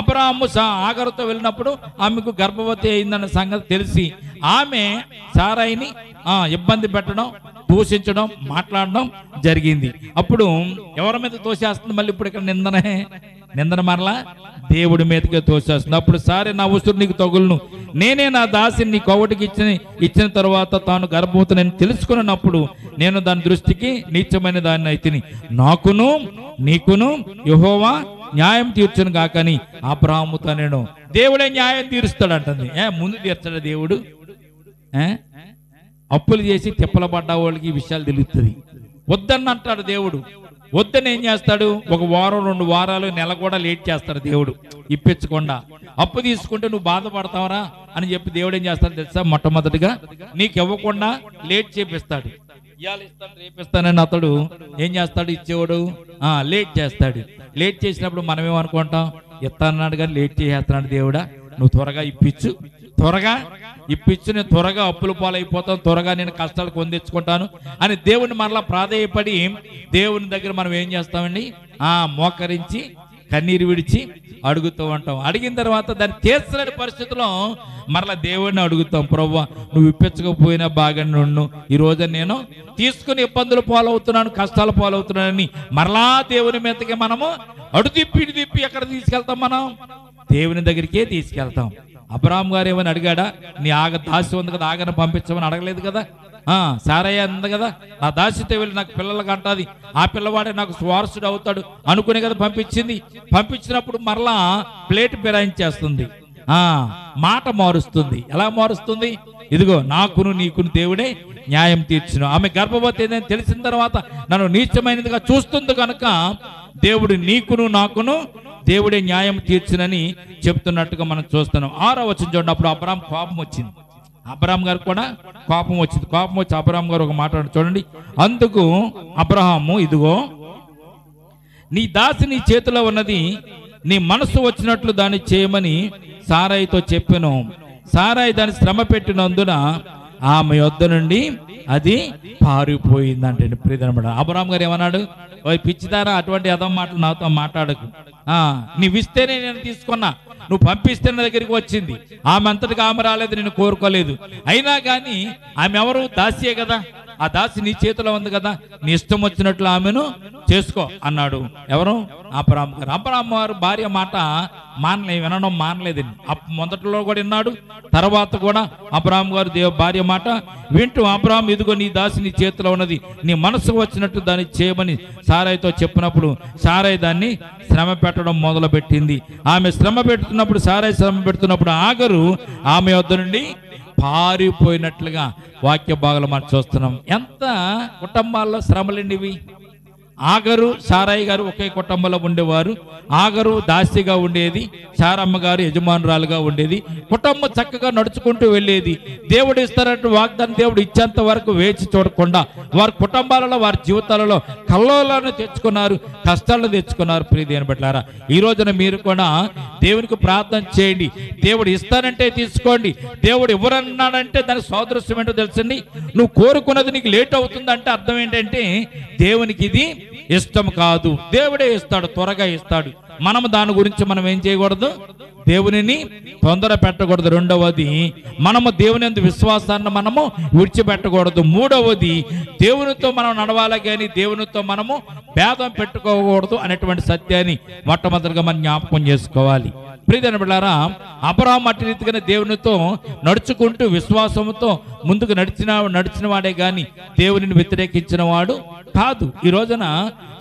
అబ్రాహాము ఆగరుతో వెళ్ళినప్పుడు ఆమెకు గర్భవతి అయిందన్న సంగతి తెలిసి ఆమె సారాయిని ఇబ్బంది పెట్టడం, దూషించడం, మాట్లాడడం జరిగింది. అప్పుడు ఎవరి మీద తోసేస్తుంది? మళ్ళీ ఇప్పుడు ఇక్కడ నిందన మరలా దేవుడి మీదకే తోసేస్తుంది. అప్పుడు సారే, నా ఉసురు నీకు తగులును, నేనే నా దాసిని నీ కొవ్వుటికి ఇచ్చిన తర్వాత తాను గర్భవతిని తెలుసుకున్నప్పుడు నేను దాని దృష్టికి నీచమైన దాన్ని అయితిని, నాకును నీకును యెహోవా న్యాయం తీర్చును గాకని అబ్రాహాముతో నేను. దేవుడే న్యాయం తీరుస్తాడు అంటుంది. ముందు తీర్చాడు దేవుడు? అప్పులు చేసి తిప్పల పడ్డ వాళ్ళకి ఈ విషయాలు తెలుస్తుంది. వద్దని అంటాడు దేవుడు. వద్దని ఏం చేస్తాడు? 1 వారం 2 వారాలు, నెల కూడా లేట్ చేస్తాడు దేవుడు ఇప్పించకుండా. అప్పు తీసుకుంటే నువ్వు బాధపడతావరా అని చెప్పి దేవుడు ఏం చేస్తాడు తెలుసా? మొట్టమొదటిగా నీకు ఇవ్వకుండా లేట్ చేపిస్తాడు. ఇవాళ ఇస్తాను రేపు ఇస్తానని అతడు ఏం చేస్తాడు? ఇచ్చేవాడు లేట్ చేస్తాడు. లేట్ చేసినప్పుడు మనం ఏమనుకుంటాం? ఇస్తానన్నాడు కానీ లేట్ చేసేస్తున్నాడు దేవుడా, నువ్వు త్వరగా ఇప్పించు, నేను త్వరగా అప్పుల పాలైపోతాను, త్వరగా నేను కష్టాలు కొందెచ్చుకుంటాను అని దేవుని మరలా ప్రాధేయపడి దేవుని దగ్గర మనం ఏం చేస్తామండి? మోకరించి కన్నీరు విడిచి అడుగుతూ ఉంటాం. అడిగిన తర్వాత దాన్ని తీర్చలేని పరిస్థితిలో మరలా దేవుడిని అడుగుతాం, ప్రభువా నువ్వు ఇప్పించకపోయినా బాగానే ఉండు, ఈ రోజు నేను తీసుకుని ఇబ్బందులు పాలవుతున్నాను, కష్టాలు పాలవుతున్నానని మరలా దేవుని మీదకి మనము అడు తిప్పి ఎక్కడ తీసుకెళ్తాం? మనం దేవుని దగ్గరికే తీసుకెళ్తాం. అబ్రహాం గారు ఏమని అడిగాడా? నీ దాసి ఉంది కదా, ఆగను పంపించమని అడగలేదు కదా. సారయ్య ఉంది కదా, నా దాసితో వెళ్ళి నాకు పిల్లలకు అంటది, ఆ పిల్లవాడే నాకు వారసుడు అవుతాడు అనుకునే కదా పంపించింది. పంపించినప్పుడు మరలా ప్లేట్ ఫిరాయించేస్తుంది, మాట మారుస్తుంది. ఎలా మారుస్తుంది? ఇదిగో నాకును నీకును దేవుడే న్యాయం తీర్చును. ఆమె గర్భవతి ఏదని తెలిసిన తర్వాత నన్ను నీచమైనదిగా చూస్తుంది కనుక దేవుడు నీకును నాకును దేవుడే న్యాయం తీర్చునని చెప్తున్నట్టుగా మనం చూస్తున్నాం. 6వ వచనం చూడండి. అప్పుడు అబ్రాహాం కోపం వచ్చింది. అబ్రాహాం గారు కూడా కోపం వచ్చింది. కోపం వచ్చి అబ్రాహాం గారు ఒక మాట చూడండి. అందుకు అబ్రహాము, ఇదిగో నీ దాసి నీ చేతిలో ఉన్నది, నీ మనసు వచ్చినట్లు దాన్ని చేయమని సారాయితో చెప్పెను. సారాయి దాన్ని శ్రమ పెట్టినందున ఆమె యొద్ద నుండి అది పారిపోయిందంటే. ప్రియదనమాట అబ్రహాం గారు ఏమన్నాడు? పిచ్చిదారా, అటువంటి అదం మాటలు నాతో మాట్లాడకు. నీవు ఇస్తేనే నేను తీసుకున్నా, నువ్వు పంపిస్తే నా దగ్గరికి వచ్చింది. ఆమె అంతటికి ఆమె రాలేదు, నేను కోరుకోలేదు. అయినా కానీ ఆమె ఎవరు? దాసియే కదా. ఆ దాసి నీ చేతిలో ఉంది కదా, నీ ఇష్టం వచ్చినట్లు ఆమెను చేసుకో అన్నాడు. ఎవరు? అబ్రహాం గారు. అబ్రహాం గారు భార్య మాట వినడం మానలేదండి. మొదట్లో కూడా విన్నాడు, తర్వాత కూడా అబ్రహాం గారు భార్య మాట వింటూ, అబ్రహాం ఇదిగో నీ దాసి నీ చేతిలో ఉన్నది, నీ మనసుకు వచ్చినట్టు దాన్ని చేయమని సారాయితో చెప్పినప్పుడు సారాయి దాన్ని శ్రమ పెట్టడం మొదలు పెట్టింది. ఆమె శ్రమ పెడుతున్నప్పుడు, సారాయి శ్రమ పెడుతున్నప్పుడు ఆగరు ఆమె వద్ద నుండి పారిపోయినట్లుగా వాక్య భాగాలు మనం చూస్తున్నాం. ఎంత కుటుంబాల్లో శ్రమలండి ఇవి. ఆగరు సారాయి గారు ఒకే కుటుంబంలో ఉండేవారు. ఆగరు దాసిగా ఉండేది, సారమ్మ గారు యజమానురాలుగా ఉండేది. కుటుంబం చక్కగా నడుచుకుంటూ వెళ్ళేది. దేవుడు ఇస్తారంటే వాగ్దానం దేవుడు ఇచ్చేంత వరకు వేచి చూడకుండా వారి కుటుంబాలలో, వారి జీవితాలలో కల్లోలను తెచ్చుకున్నారు, కష్టాలను తెచ్చుకున్నారు. ప్రియ దేవుని బిడ్డలారా, ఈ రోజున మీరు కూడా దేవునికి ప్రార్థన చేయండి. దేవుడు ఇస్తానంటే తీసుకోండి. దేవుడు ఎవరన్నాడంటే దానికి సాదృశ్యం ఏంటో తెలుసండి. నువ్వు కోరుకున్నది నీకు లేట్ అవుతుందంటే అర్థం ఏంటంటే దేవునికి ఇది ఇష్టం కాదు. దేవుడే ఇస్తాడు, త్వరగా ఇస్తాడు. మనము దాని గురించి మనం ఏం చేయకూడదు? దేవునిని తొందర పెట్టకూడదు. రెండవది, మనము దేవుని యందు విశ్వాసాన్ని మనము విడిచిపెట్టకూడదు. మూడవది, దేవునితో మనం నడవాలి కానీ దేవునితో మనము భేదం పెట్టుకోకూడదు అనేటువంటి సత్యాన్ని మొట్టమొదటిగా మనం జ్ఞాపకం చేసుకోవాలి. ప్రియమైన బిడ్డలారా, అబ్రహాము అట్టి రీతిగానే దేవునితో నడుచుకుంటూ విశ్వాసంతో ముందుకు నడిచిన వాడే గాని దేవునిని వ్యతిరేకించిన వాడు కాదు. ఈ రోజున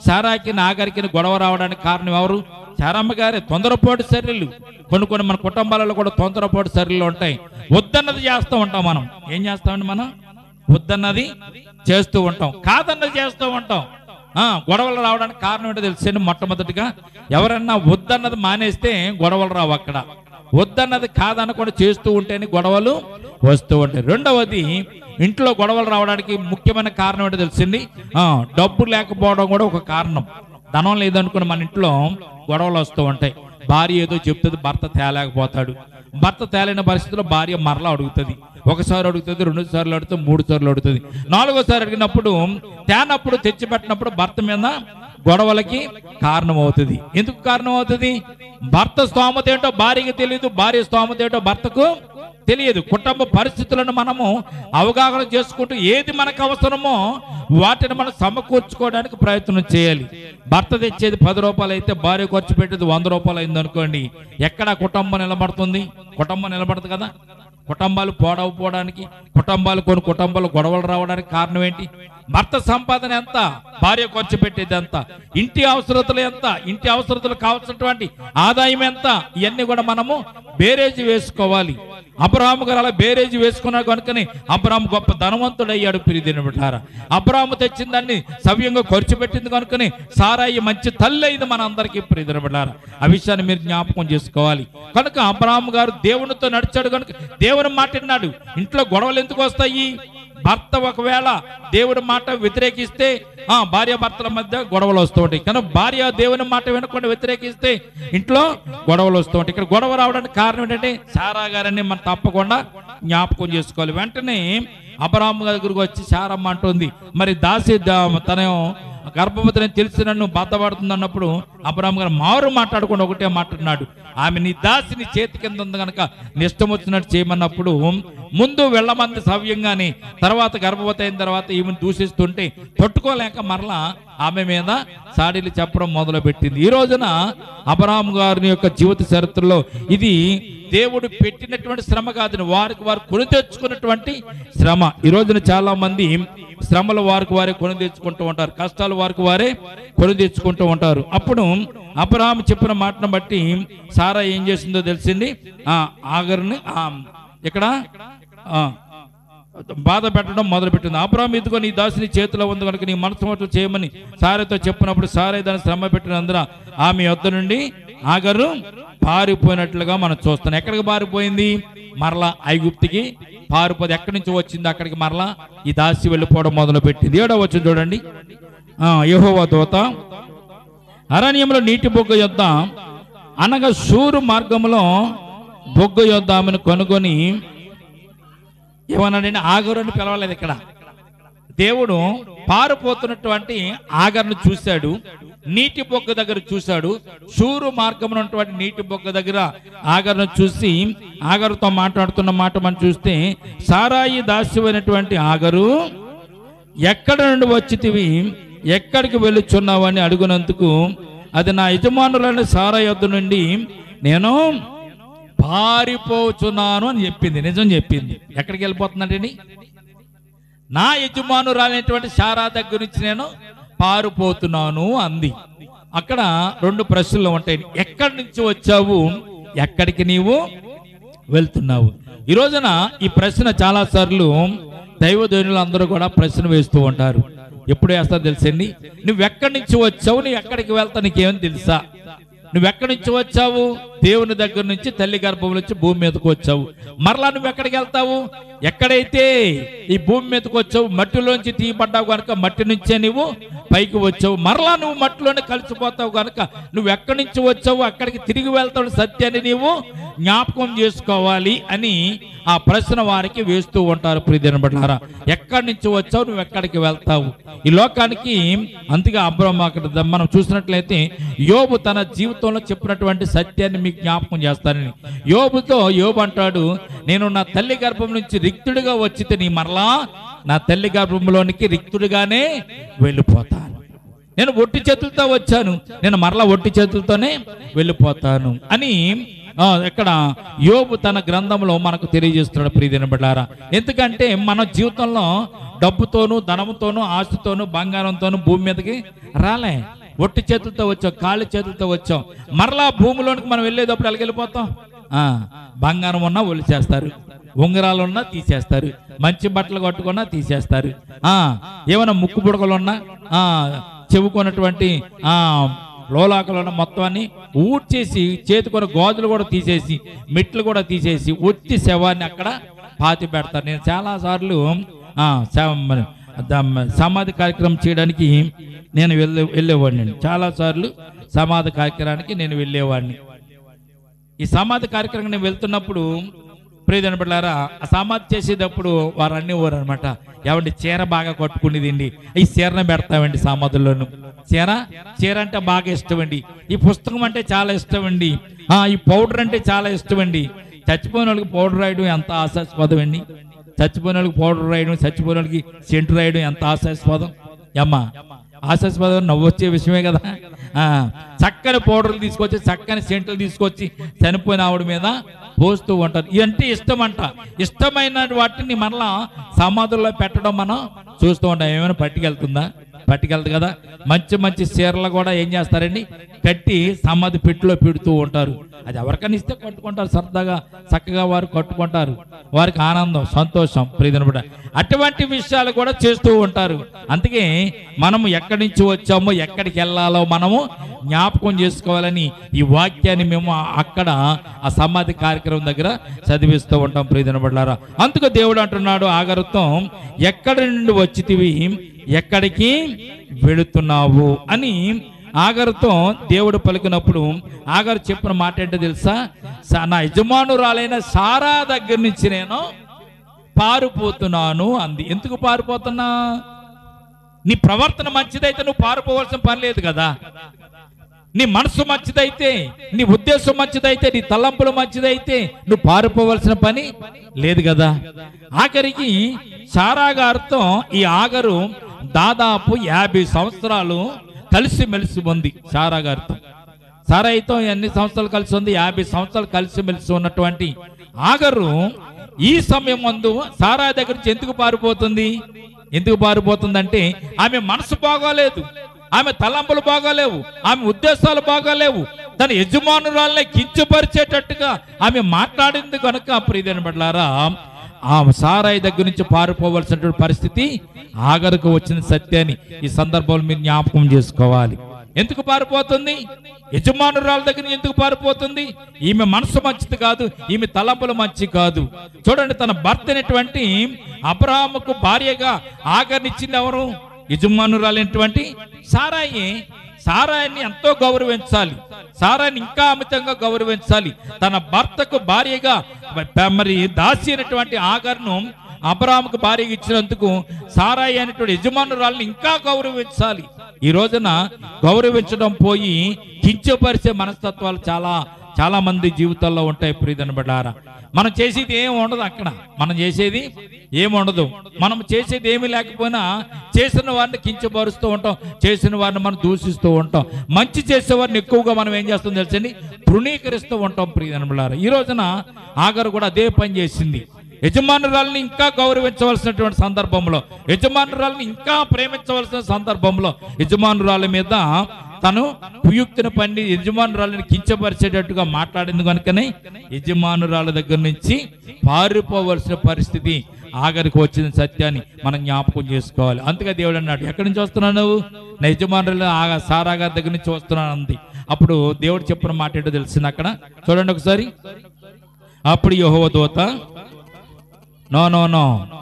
సారాకి నాగరికి గొడవ రావడానికి కారణం ఎవరు? సారమ్మ గారే. తొందరపాటు చర్యలు కొన్ని మన కుటుంబాలలో కూడా తొందరపాటు చర్యలు ఉంటాయి. వద్దన్నది చేస్తూ ఉంటాం. మనం ఏం చేస్తామండి? మనం వద్దన్నది చేస్తూ ఉంటాం, కాదన్నది చేస్తూ ఉంటాం. గొడవలు రావడానికి కారణం ఏంటో తెలుసండి. మొట్టమొదటిగా ఎవరన్నా వద్దన్నది మానేస్తే గొడవలు రావు. అక్కడ వద్దన్నది కాదనకుండా చేస్తూ ఉంటేనే గొడవలు వస్తూ ఉంటాయి. రెండవది, ఇంట్లో గొడవలు రావడానికి ముఖ్యమైన కారణం ఏంటో తెలిసింది. డబ్బు లేకపోవడం కూడా ఒక కారణం. ధనం లేదనుకుని మన ఇంట్లో గొడవలు వస్తూ ఉంటాయి. భార్య ఏదో చెప్తుంది, భర్త తేలేకపోతాడు. భర్త తేలిన పరిస్థితిలో భార్య మరలా అడుగుతుంది. ఒకసారి అడుగుతుంది, 2 సార్లు అడుగుతుంది, 3 సార్లు అడుగుతుంది. 4వసారి అడిగినప్పుడు, తేనప్పుడు తెచ్చిపెట్టినప్పుడు భర్త మీద గొడవలకి కారణం అవుతుంది. ఎందుకు కారణం అవుతుంది? భర్త స్తోమత ఏంటో భార్యకి తెలియదు, భార్య స్తోమత ఏంటో భర్తకు తెలియదు. కుటుంబ పరిస్థితులను మనము అవగాహన చేసుకుంటూ ఏది మనకు అవసరమో వాటిని మనం సమకూర్చుకోవడానికి ప్రయత్నం చేయాలి. భర్త తెచ్చేది 10 రూపాయలు అయితే భార్య ఖర్చు పెట్టేది 100 రూపాయలు అయింది అనుకోండి, ఎక్కడ కుటుంబం నిలబడుతుంది? కుటుంబం నిలబడదు కదా. కుటుంబాలు పోవడానికి, కొన్ని కుటుంబాలు గొడవలు రావడానికి కారణం ఏంటి? భర్త సంపాదన ఎంత, భార్య ఖర్చు పెట్టేది ఎంత, ఇంటి అవసరతలు ఎంత, ఇంటి అవసరతలు కావాల్సినటువంటి ఆదాయం ఎంత, ఇవన్నీ కూడా మనము బేరేజీ వేసుకోవాలి. అబ్రహాము గారు అలా బేరేజీ వేసుకున్నాడు కనుకనే అబ్రహాము గొప్ప ధనవంతుడు అయ్యాడు. ప్రియదేవుని బిడ్డలారా, అబ్రహాము తెచ్చిన దాన్ని సవ్యంగా ఖర్చు పెట్టింది కనుకనే సారాయి మంచి తల్లి అయింది మన అందరికీ. ప్రియదేవుని బిడ్డలారా, ఆ విషయాన్ని మీరు జ్ఞాపకం చేసుకోవాలి. కనుక అబ్రహాము గారు దేవునితో నడిచాడు కనుక దేవుని మాట విన్నాడు. ఇంట్లో గొడవలు ఎందుకు వస్తాయి? భర్త ఒకవేళ దేవుడి మాట వ్యతిరేకిస్తే భార్య భర్తల మధ్య గొడవలు వస్తూ ఉంటాయి. కానీ భార్య దేవుని మాట వినకుండా వ్యతిరేకిస్తే ఇంట్లో గొడవలు వస్తూ ఉంటాయి. ఇక్కడ గొడవ రావడానికి కారణం ఏంటంటే సారా గారని మనం తప్పకుండా జ్ఞాపకం చేసుకోవాలి. వెంటనే అబ్రహాము దగ్గరకు వచ్చి సారమ్మ అంటుంది, మరి దాసి తన గర్భవతిని తెలిసి నన్ను బాధపడుతుంది అన్నప్పుడు అబ్రహాము గారు మారు మాట్లాడకుండా ఒకటే మాట్లాడినాడు, ఆమె నీ దాసి నీ చేతి కింద ఉంది కనుక నీ ఇష్టం వచ్చినట్టు చేయమన్నప్పుడు ముందు వెళ్ళమంది సవ్యంగానే, తర్వాత గర్భవతి అయిన తర్వాత ఈమెను దూషిస్తుంటే తట్టుకోలేక మరలా ఆమె మీద సాడీలు చెప్పడం మొదలు పెట్టింది. ఈ రోజున అబ్రహాము గారి యొక్క జీవిత చరిత్రలో ఇది దేవుడు పెట్టినటువంటి శ్రమ కాదు, వారికి వారు కొని తెచ్చుకున్నటువంటి శ్రమ. ఈ రోజున చాలా మంది శ్రమలు వారికి వారే కొని తెచ్చుకుంటూ ఉంటారు, కష్టాలు వారికి వారే కొని తెచ్చుకుంటూ ఉంటారు. అప్పుడు అబ్రహాము చెప్పిన మాటను బట్టి సారా ఏం చేసిందో తెలిసింది. ఆగరుని ఇక్కడ బాధ పెట్టడం మొదలుపెట్టింది. అబ్రహాము ఇదిగో నీ దాసిని చేతిలో ఉంది కనుక నీ మనసు మట్లు చేయమని సారేతో చెప్పినప్పుడు సారే దాన్ని శ్రమ పెట్టినందున ఆమె యొద్ద నుండి ఆగరు పారిపోయినట్లుగా మనం చూస్తున్నాం. ఎక్కడికి పారిపోయింది? మరలా ఐగుప్తికి పారిపోయింది. ఎక్కడి నుంచి వచ్చింది అక్కడికి మరలా ఈ దాసి వెళ్ళిపోవడం మొదలు పెట్టింది. 7వ వచనం చూడండి. యెహోవా దూత అరణ్యంలో నీటి బొగ్గ యొద్ద అనగా షూరు మార్గంలో బొగ్గ యొద్ద ఆమెను కనుగొని ఏమన్నాడండి? ఆగరు అని పిలవలేదు. ఇక్కడ దేవుడు పారిపోతున్నటువంటి ఆగర్ను చూశాడు, నీటి బొగ్గ దగ్గర చూశాడు. షూరు మార్గం ఉన్నటువంటి నీటి బొగ్గ దగ్గర ఆగర్ను చూసి ఆగరుతో మాట్లాడుతున్న మాట మనం చూస్తే, సారాయి దాస్యమైనటువంటి ఆగరు, ఎక్కడ నుండి వచ్చితివి, ఎక్కడికి వెళ్ళుచున్నావు అని అడుగునందుకు అది నా యజమానులైన సారా యొద్ద నుండి నేను పారిపోచున్నాను అని చెప్పింది. నిజం చెప్పింది. ఎక్కడికి వెళ్ళిపోతుందంటండి? నా యజమానురాలైనటువంటి సారా దగ్గర నుంచి నేను పారిపోతున్నాను అంది. అక్కడ 2 ప్రశ్నలు ఉంటాయి. ఎక్కడి నుంచి వచ్చావు, ఎక్కడికి నీవు వెళ్తున్నావు? ఈ రోజున ఈ ప్రశ్న చాలా సార్లు దైవదేవులు అందరూ కూడా ప్రశ్న వేస్తూ ఉంటారు. ఎప్పుడు వేస్తారో తెలుసండి? నువ్వెక్కడి నుంచి వచ్చావు, నువ్వు ఎక్కడికి వెళ్తావు నీకేమని తెలుసా? నువ్వెక్కడి నుంచి వచ్చావు? దేవుని దగ్గర నుంచి, తల్లి గర్భం నుంచి భూమి మీదకు వచ్చావు. మరలా నువ్వు ఎక్కడికి వెళ్తావు? ఎక్కడైతే ఈ భూమి మీదకు వచ్చావు, మట్టిలోంచి తీయబడ్డావు కనుక మట్టి నుంచే నువ్వు పైకి వచ్చావు. మరలా నువ్వు మట్టిలోనే కలిసిపోతావు కనుక నువ్వు ఎక్కడి నుంచి వచ్చావు అక్కడికి తిరిగి వెళ్తావు. సత్యాన్ని నీవు జ్ఞాపకం చేసుకోవాలి అని ఆ ప్రశ్న వారికి వేస్తూ ఉంటారు. ప్రియమైన బిడ్డలారా, ఎక్కడి నుంచి వచ్చావు, నువ్వు ఎక్కడికి వెళ్తావు? ఈ లోకానికి అంతగా అబ్రహాము అక్కడ మనం చూసినట్లయితే యోబు తన జీవితంలో చెప్పినటువంటి సత్యాన్ని మీకు జ్ఞాపకం చేస్తానని. యోబు అంటాడు, నేను నా తల్లి గర్భం నుంచి రిక్తుడిగా వచ్చితే నీ మరలా నా తల్లి గర్భంలోనికి రిక్తుడిగానే వెళ్ళిపోతాను. నేను ఒట్టి చేతులతో వచ్చాను, నేను మరలా ఒట్టి చేతులతోనే వెళ్ళిపోతాను అని ఇక్కడ యోబు తన గ్రంథంలో మనకు తెలియజేస్తున్నాడు. ప్రియమైన బిడ్డలారా, ఎందుకంటే మన జీవితంలో డబ్బుతోనూ, ధనంతోనూ, ఆస్తితోనూ, బంగారంతోనూ భూమి మీదకి రాలే. ఒట్టి చేతులతో వచ్చాం, ఖాళీ చేతులతో వచ్చాం. మరలా భూమిలోనికి మనం వెళ్ళేటప్పుడు ఎలాగెళ్ళిపోతాం? బంగారం ఉన్నా ఒలి చేస్తారు, ఉంగరాలు ఉన్నా తీసేస్తారు, మంచి బట్టలు కట్టుకున్నా తీసేస్తారు, ఏమైనా ముక్కు బుడకలు ఉన్నా, చెవుకున్నటువంటి లోలాకలు ఉన్న మొత్తాన్ని ఊడ్చేసి, చేతికొని గాజులు కూడా తీసేసి, మెట్లు కూడా తీసేసి ఒట్టి శవాన్ని అక్కడ పాతి పెడతారు. నేను చాలాసార్లు సమాధి కార్యక్రమం చేయడానికి నేను వెళ్ళేవాడిని. చాలాసార్లు సమాధి కార్యక్రమానికి నేను వెళ్ళేవాడిని. ఈ సమాధి కార్యక్రమం నేను వెళ్తున్నప్పుడు ప్రియమైన బిడ్డలారా, ఆ సమాధి చేసేటప్పుడు వారు అనేవారు అనమాట, ఏమండి చీర బాగా కట్టుకునేదండి, ఈ చీరను పెడతామండి సమాధుల్లోను. చీర అంటే బాగా ఇష్టం అండి, ఈ పుస్తకం అంటే చాలా ఇష్టం అండి, ఈ పౌడర్ అంటే చాలా ఇష్టం అండి. చచ్చిపోయిన వాళ్ళకి పౌడర్ రాయడం ఎంత ఆశాస్పదం అండి. చచ్చిపోయిన వాళ్ళకి పౌడర్ రాయడం, చచ్చిపోయిన వాళ్ళకి సెంటు రాయడం ఎంత ఆశాస్పదం. ఆశాస్పదం నవ్వొచ్చే విషయమే కదా. చక్కని పౌడర్లు తీసుకొచ్చి, చక్కని సెంట్లు తీసుకొచ్చి చనిపోయిన ఆవిడ మీద పోస్తూ ఉంటారు. ఇదంటే ఇష్టం అంట. ఇష్టమైన వాటిని మరలా సమాధుల్లో పెట్టడం మనం చూస్తూ ఉంటాం. ఏమైనా పట్టుకెళ్తుంది కదా. మంచి మంచి చీరలు కూడా ఏం చేస్తారండి, కట్టి సమాధి పెట్టిలో పెడుతూ ఉంటారు. అది ఎవరికైనా ఇస్తే కట్టుకుంటారు, సరదాగా చక్కగా వారు కట్టుకుంటారు, వారికి ఆనందం, సంతోషం. ప్రియమైన అటువంటి విషయాలు కూడా చేస్తూ ఉంటారు. అందుకే మనము ఎక్కడి నుంచి వచ్చామో, ఎక్కడికి వెళ్ళాలో మనము జ్ఞాపకం చేసుకోవాలని ఈ వాక్యాన్ని మేము అక్కడ ఆ సమాధి కార్యక్రమం దగ్గర చదివిస్తూ ఉంటాం. ప్రియమైన బిడ్డలారా, అందుకు దేవుడు అంటున్నాడు ఆగరుతో, ఎక్కడి నుండి వచ్చితివి, ఎక్కడికి వెళుతున్నావు అని ఆగరుతో దేవుడు పలికినప్పుడు ఆగరు చెప్పిన మాట ఏంటో తెలుసా? నా యజమానురాలైన సారా దగ్గర నుంచి నేను పారిపోతున్నాను అంది. ఎందుకు పారిపోతున్నా? నీ ప్రవర్తన మంచిదైతే నువ్వు పారిపోవాల్సిన పని లేదు కదా. నీ మనసు మంచిదైతే, నీ ఉద్దేశం మంచిదైతే, నీ తలంపులు మంచిదైతే నువ్వు పారిపోవలసిన పని లేదు కదా. ఆఖరికి సారా గారితో ఈ ఆగరు దాదాపు 50 సంవత్సరాలు కలిసిమెలిసి ఉంది. సారా గారితో సారాయితో ఎన్ని సంవత్సరాలు కలిసి ఉంది? 50 సంవత్సరాలు కలిసిమెలిసి ఉన్నటువంటి ఆగరు ఈ సమయం ముందు సారాయి దగ్గర నుంచి ఎందుకు పారిపోతుంది? ఎందుకు పారిపోతుందంటే ఆమె మనసు బాగోలేదు, ఆమె తలంపులు బాగోలేవు, ఆమె ఉద్దేశాలు బాగోలేవు. తన యజమానురాలనే కించపరిచేటట్టుగా ఆమె మాట్లాడింది కనుక ప్రియమైన బిడ్డలారా, ఆ సారాయి దగ్గర నుంచి పారిపోవలసినటువంటి పరిస్థితి ఆగరుకు వచ్చిన సత్యాన్ని ఈ సందర్భంలో మీరు జ్ఞాపకం చేసుకోవాలి. ఎందుకు పారిపోతుంది? యజమానురాల దగ్గర ఎందుకు పారిపోతుంది? ఈమె మనసు మంచిది కాదు, ఈమె తలంపులు మంచి కాదు. చూడండి, తన భర్త అయినటువంటి అబ్రహాముకు భార్యగా ఆగర్నిచ్చింది ఎవరు? యజమానురాలైనటువంటి సారాయి. సారాయిని ఎంతో గౌరవించాలి, సారాయిని ఇంకా అమితంగా గౌరవించాలి. తన భర్తకు భార్యగా మరి దాసి అయినటువంటి ఆగర్ను అబ్రహాముకు భార్యగా ఇచ్చినందుకు సారాయి అనేటువంటి యజమానురాలను ఇంకా గౌరవించాలి. ఈ రోజున గౌరవించడం పోయి కించపరిచే మనస్తత్వాలు చాలా మంది జీవితాల్లో ఉంటాయి. ప్రియమైన బిడ్డలారా, మనం చేసేది ఏమి ఉండదు, అక్కడ మనం చేసేది ఏమి ఉండదు. మనం చేసేది ఏమీ లేకపోయినా చేసిన వారిని కించపరుస్తూ ఉంటాం, చేసిన వారిని మనం దూషిస్తూ ఉంటాం. మంచి చేసేవారిని ఎక్కువగా మనం ఏం చేస్తాం తెలుసండి? తృణీకరిస్తూ ఉంటాం. ప్రియమైన బిడ్డలారా, ఈ రోజున ఆగరు కూడా అదే పని చేసింది. యజమానురాలని ఇంకా గౌరవించవలసినటువంటి సందర్భంలో, యజమానురాలని ఇంకా ప్రేమించవలసిన సందర్భంలో యజమానురాల మీద తను కుయుక్తిని పండి యజమానురాలని కించపరిచేటట్టుగా మాట్లాడింది కనుకనే యజమానురాల దగ్గర నుంచి పారిపోవలసిన పరిస్థితి ఆగరికి వచ్చిన సత్యాన్ని మనం జ్ఞాపకం చేసుకోవాలి. అందుకే దేవుడు అన్నాడు, ఎక్కడి నుంచి వస్తున్నావు నువ్వు? నా యజమానురాలు సారా గారి దగ్గర నుంచి వస్తున్నాను అంది. అప్పుడు దేవుడు చెప్పిన మాట ఏంటో తెలిసింది అక్కడ, చూడండి ఒకసారి. అప్పుడు యెహోవా దూత, నో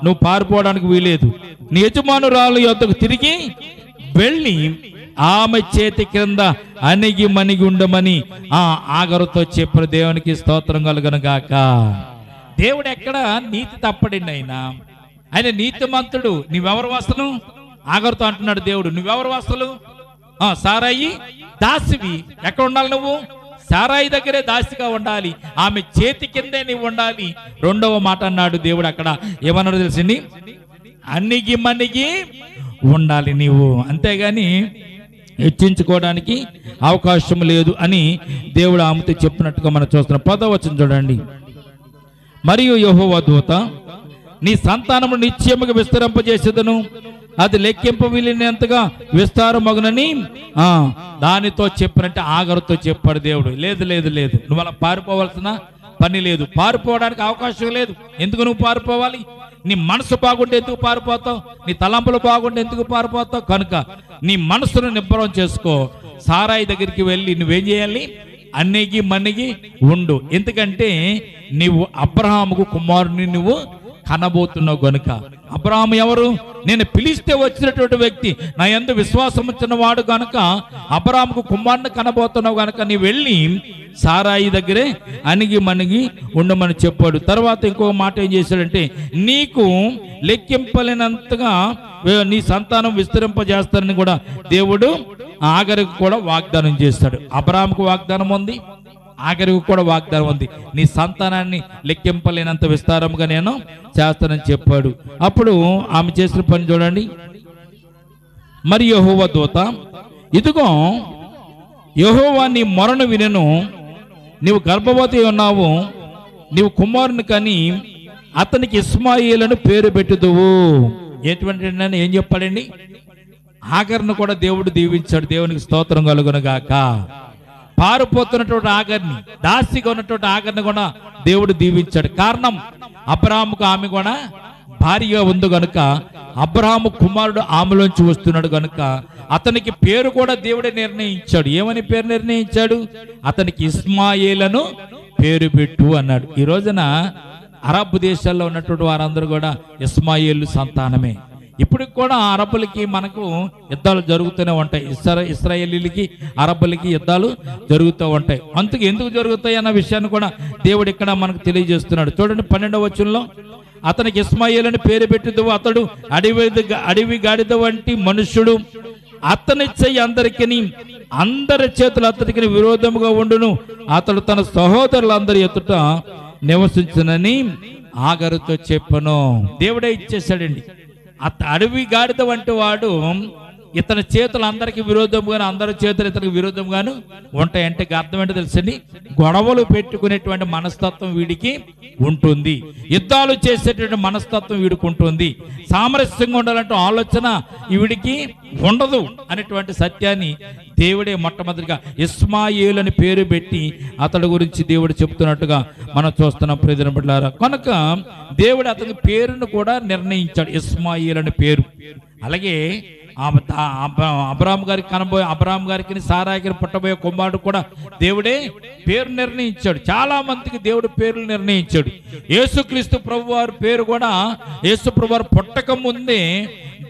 నువ్వు పారిపోవడానికి వీలేదు, నీ యజమానురాలు యొద్దకు తిరిగి వెళ్ళి ఆమె చేతి క్రింద అణిగి మణిగి ఉండమని ఆగరుతో చెప్పిన దేవునికి స్తోత్రం కలుగును గాక. దేవుడు ఎక్కడ నీతి తప్పడండి, ఆయన నీతిమంతుడు. నువ్వెవరు వస్తను? ఆగరుతో అంటున్నాడు దేవుడు, నువ్వెవరు వస్తలు? సారాయి దాసివి. ఎక్కడ ఉండాలి నువ్వు? సారాయి దగ్గరే దాసిగా ఉండాలి, ఆమె చేతి కిందే నీవు ఉండాలి. రెండవ మాట అన్నాడు దేవుడు అక్కడ, ఏమన్నాడు తెలిసింది? అణిగి మణిగి ఉండాలి నీవు, అంతేగాని హెచ్చించుకోవడానికి అవకాశం లేదు అని దేవుడు ఆమెతో చెప్పినట్టుగా మనం చూస్తున్నాం. 10వ వచనం చూడండి. మరియు యెహోవా దూత, నీ సంతానము నిశ్చయముగా విస్తరింపజేసేదను, అది లెక్కింప వీలినంతగా విస్తారమగునని దానితో చెప్పినట్టు ఆగరుతో చెప్పాడు దేవుడు. లేదు నువ్వు అలా పారిపోవాల్సిన పని లేదు, పారిపోవడానికి అవకాశం లేదు. ఎందుకు నువ్వు పారిపోవాలి? నీ మనసు బాగుంటే ఎందుకు పారిపోతావు? నీ తలంపులు బాగుంటే ఎందుకు పారిపోతావు? కనుక నీ మనసును నిబ్బరం చేసుకో. సారాయి దగ్గరికి వెళ్ళి నువ్వేం చేయాలి? అణిగి మణిగి ఉండు. ఎందుకంటే నీవు అబ్రహాముకు కుమారుని నువ్వు కనబోతున్నావు గనుక. అబ్రహాము ఎవరు? నేను పిలిస్తే వచ్చినటువంటి వ్యక్తి, నా యందు విశ్వాసం ఉంచిన వాడు గనుక అబ్రహాముకు కుమారుని కనబోతున్నావు గనుక నీ వెళ్ళి సారాయి దగ్గరే అణిగి మణిగి ఉండమని చెప్పాడు. తర్వాత ఇంకొక మాట ఏం చేశాడంటే, నీకు లెక్కింపలేనంతగా నీ సంతానం విస్తరింపజేస్తారని కూడా దేవుడు ఆగరికి కూడా వాగ్దానం చేస్తాడు. అబ్రహాముకు వాగ్దానం ఉంది, ఆఖరికి కూడా వాగ్దానం ఉంది, నీ సంతానాన్ని లెక్కింపలేనంత విస్తారంగా నేను చేస్తానని చెప్పాడు. అప్పుడు ఆమె చేసిన పని చూడండి. మరి యెహోవా దూత, ఇదిగో యెహోవా నీ మొరను వినెను, నీవు గర్భవతి ఉన్నావు, నీవు కుమారుని కని అతనికి ఇస్మాయిలను పేరు పెట్టుదువు. ఎటువంటి ఏం చెప్పాడండి? ఆగర్ను కూడా దేవుడు దీవించాడు. దేవునికి స్తోత్రం కలుగును గాక. పారిపోతున్నటువంటి ఆగర్ని, దాసిగా ఉన్నటువంటి ఆగర్ని కూడా దేవుడు దీవించాడు. కారణం అబ్రహాముకు ఆమె కూడా భార్యగా ఉంది గనుక, అబ్రహాము కుమారుడు ఆమెలోంచి వస్తున్నాడు గనుక అతనికి పేరు కూడా దేవుడే నిర్ణయించాడు. ఏమని పేరు నిర్ణయించాడు? అతనికి ఇస్మాయిలను పేరు పెట్టు అన్నాడు. ఈ రోజున అరబ్ దేశాల్లో ఉన్నటువంటి వారందరూ కూడా ఇస్మాయిలు సంతానమే. ఇప్పటికి కూడా అరబ్బులకి మనకు యుద్ధాలు జరుగుతూనే ఉంటాయి. ఇశ్రాయేలీలకి అరబ్బులకి యుద్ధాలు జరుగుతూ ఉంటాయి. అందుకు ఎందుకు జరుగుతాయి అన్న విషయాన్ని కూడా దేవుడు ఇక్కడ మనకు తెలియజేస్తున్నాడు. చూడండి 12వ వచనంలో, అతనికి ఇస్మాయిలని పేరు పెట్టిదు, అతడు అడవి గాడిద వంటి మనుష్యుడు, అతని చెయ్యి అందరి చేతులు అతనికి విరోధముగా ఉండును, అతడు తన సహోదరులందరి ఎదుట నివసించునని ఆగరుతో చెప్పను. దేవుడే ఇచ్చేసాడండి. అడవి గాడిద వంటి వాడు ఇతని చేతులు అందరికి విరోధంగాను, అందరి చేతులు ఇతనికి విరోధంగాను ఉంటాయంటే అర్థం ఏంటో తెలుసండి, గొడవలు పెట్టుకునేటువంటి మనస్తత్వం వీడికి ఉంటుంది, యుద్ధాలు చేసేటువంటి మనస్తత్వం వీడికి ఉంటుంది, సామరస్యంగా ఉండాలంటే ఆలోచన వీడికి ఉండదు అనేటువంటి సత్యాన్ని దేవుడే మొట్టమొదటిగా ఇస్మాయేలు అని పేరు పెట్టి అతడి గురించి దేవుడు చెప్తున్నట్టుగా మనం చూస్తున్నాం ప్రియమైన బిడ్డలారా. కనుక దేవుడు అతని పేరును కూడా నిర్ణయించాడు, ఇస్మాయేలు అనే పేరు. అలాగే అబ్రాహాము గారికి అబ్రాహాము గారికి సారాయికి పుట్టబోయే కుమారుడు కూడా దేవుడే పేరు నిర్ణయించాడు. చాలా మందికి దేవుడు పేర్లు నిర్ణయించాడు. యేసుక్రీస్తు ప్రభువారి పేరు కూడా యేసు ప్రభువారు పుట్టక ముందే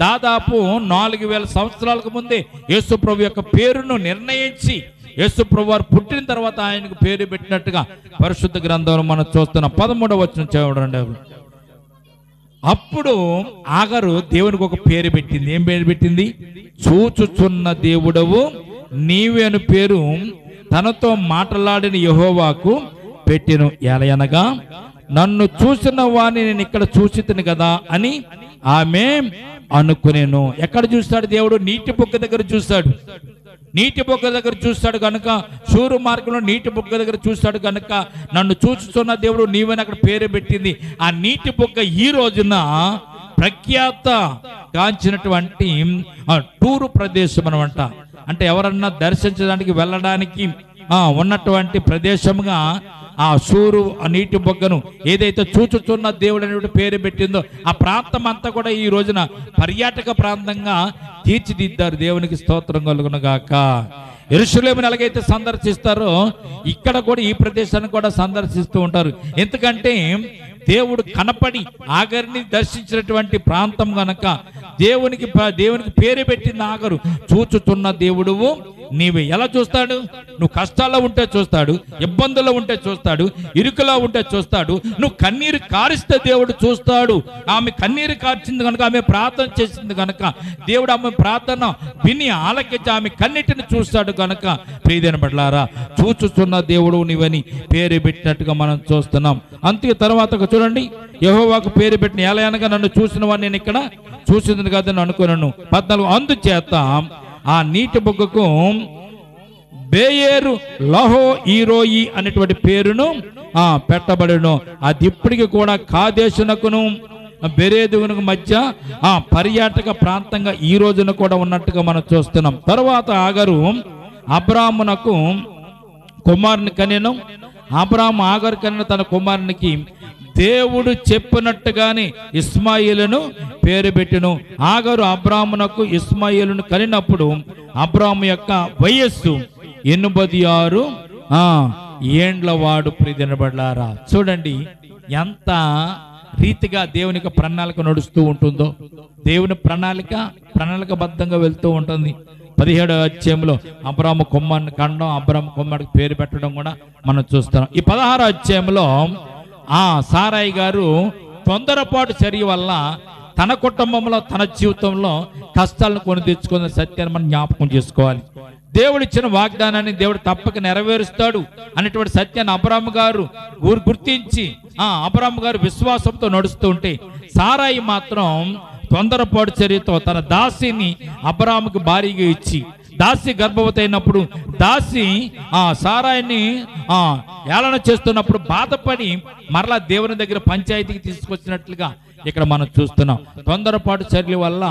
దాదాపు 4000 సంవత్సరాలకు ముందే యేసు ప్రభు యొక్క పేరును నిర్ణయించి యేసు ప్రభువారు పుట్టిన తర్వాత ఆయనకు పేరు పెట్టినట్టుగా పరిశుద్ధ గ్రంథంలో మనం చూస్తున్నాం. 13వ వచనం చూడండి. అప్పుడు ఆగరు దేవునికి ఒక పేరు పెట్టింది. ఏం పేరు పెట్టింది? చూచుచున్న దేవుడవు నీవే అను పేరు తనతో మాట్లాడిన యెహోవాకు పెట్టెను. ఎలయనగా నన్ను చూసిన వాణ్ణి నేను ఇక్కడ చూసితిని కదా అని ఆమె అనుకునేను. ఎక్కడ చూస్తాడు దేవుడు? నీటి బొగ్గ దగ్గర చూస్తాడు. నీటి బొగ్గ దగ్గర చూస్తాడు కనుక, శూరు మార్గంలో నీటి బొగ్గ దగ్గర చూస్తాడు కనుక నన్ను చూస్తున్న దేవుడు నీవని అక్కడ పేరు పెట్టింది. ఆ నీటి బొగ్గ ఈ రోజున ప్రఖ్యాత గాంచినటువంటి టూరు ప్రదేశం అనమాట. అంటే ఎవరన్నా దర్శించడానికి వెళ్ళడానికి ఉన్నటువంటి ప్రదేశంగా ఆ సూరు ఆ నీటి బొగ్గను ఏదైతే చూచుచున్న దేవుడు అనే పేరు పెట్టిందో ఆ ప్రాంతం అంతా కూడా ఈ రోజున పర్యాటక ప్రాంతంగా తీర్చిదిద్దారు. దేవునికి స్తోత్రం కలుగును గాక. యెరూషలేమును ఎలాగైతే సందర్శిస్తారో ఇక్కడ కూడా ఈ ప్రదేశాన్ని కూడా సందర్శిస్తూ ఉంటారు. ఎందుకంటే దేవుడు కనపడి ఆగరిని దర్శించినటువంటి ప్రాంతం గనక దేవునికి పేరు పెట్టిన ఆగరు చూచుతున్న దేవుడువు నీవే. ఎలా చూస్తాడు? నువ్వు కష్టాల్లో ఉంటే చూస్తాడు, ఇబ్బందుల్లో ఉంటే చూస్తాడు, ఇరుకులో ఉంటే చూస్తాడు. నువ్వు కన్నీరు కారిస్తే దేవుడు చూస్తాడు. ఆమె కన్నీరు కార్చింది కనుక, ఆమె ప్రార్థన చేసింది కనుక దేవుడు ఆమె ప్రార్థన విని ఆలకించి ఆమె కన్నిటిని చూస్తాడు కనుక ప్రియమైన బిడ్డలారా, చూచుచున్న దేవుడు నీవని పేరు పెట్టినట్టుగా మనం చూస్తున్నాం. అంతే తర్వాత చూడండి, యెహోవాకు పేరు పెట్టిన ఎలయనగా నన్ను చూసిన వాడిని నేను ఇక్కడ చూసింది కాదని అనుకున్నాను. 14 అందుచేత ఆ నీటి బొగ్గకు బేయేరు లహో ఈరోయి అనేటువంటి పేరును పెట్టబడును. అది ఇప్పటికి కూడా కాదేశునకును బెరేదునకు మధ్య పర్యాటక ప్రాంతంగా ఈ రోజున కూడా ఉన్నట్టుగా మనం చూస్తున్నాం. తర్వాత ఆగరు అబ్రామునకు కుమారుని కనెను. అబ్రాము ఆగరు కనిన తన కుమారునికి దేవుడు చెప్పినట్టుగానే ఇస్మాయిలును పేరు పెట్టెను. ఆగరు అబ్రామునకు ఇస్మాయిలును కనినప్పుడు అబ్రాము యొక్క వయస్సు 86 ఏండ్ల వాడు. ప్రియదినబడ్లారా, చూడండి ఎంత రీతిగా దేవుని యొక్క ప్రణాళిక నడుస్తూ ఉంటుందో. దేవుని ప్రణాళికబద్ధంగా వెళ్తూ ఉంటుంది. 17వ అధ్యాయంలో అబ్రాము కుమారుని కనడం, అబ్రాము కుమారుడికి పేరు పెట్టడం కూడా మనం చూస్తున్నాం. ఈ 16వ అధ్యాయంలో సారాయి గారు తొందరపాటు చర్య వల్ల తన కుటుంబంలో తన జీవితంలో కష్టాలను కొని తెచ్చుకున్న సత్యాన్ని మనం జ్ఞాపకం చేసుకోవాలి. దేవుడు ఇచ్చిన వాగ్దానాన్ని దేవుడు తప్పక నెరవేరుస్తాడు అనేటువంటి సత్యాన్ని అబ్రాము గారు గుర్తించి అబ్రాము గారు విశ్వాసంతో నడుస్తూ ఉంటే, సారాయి మాత్రం తొందరపాటు చర్యతో తన దాసిని అబ్రాముకి భారీగా ఇచ్చి, దాసి గర్భవతి అయినప్పుడు దాసి సారాయిని ఏళన చేస్తున్నప్పుడు బాధపడి మరలా దేవుని దగ్గర పంచాయతీకి తీసుకొచ్చినట్లుగా ఇక్కడ మనం చూస్తున్నాం. తొందరపాటు చర్యల వల్ల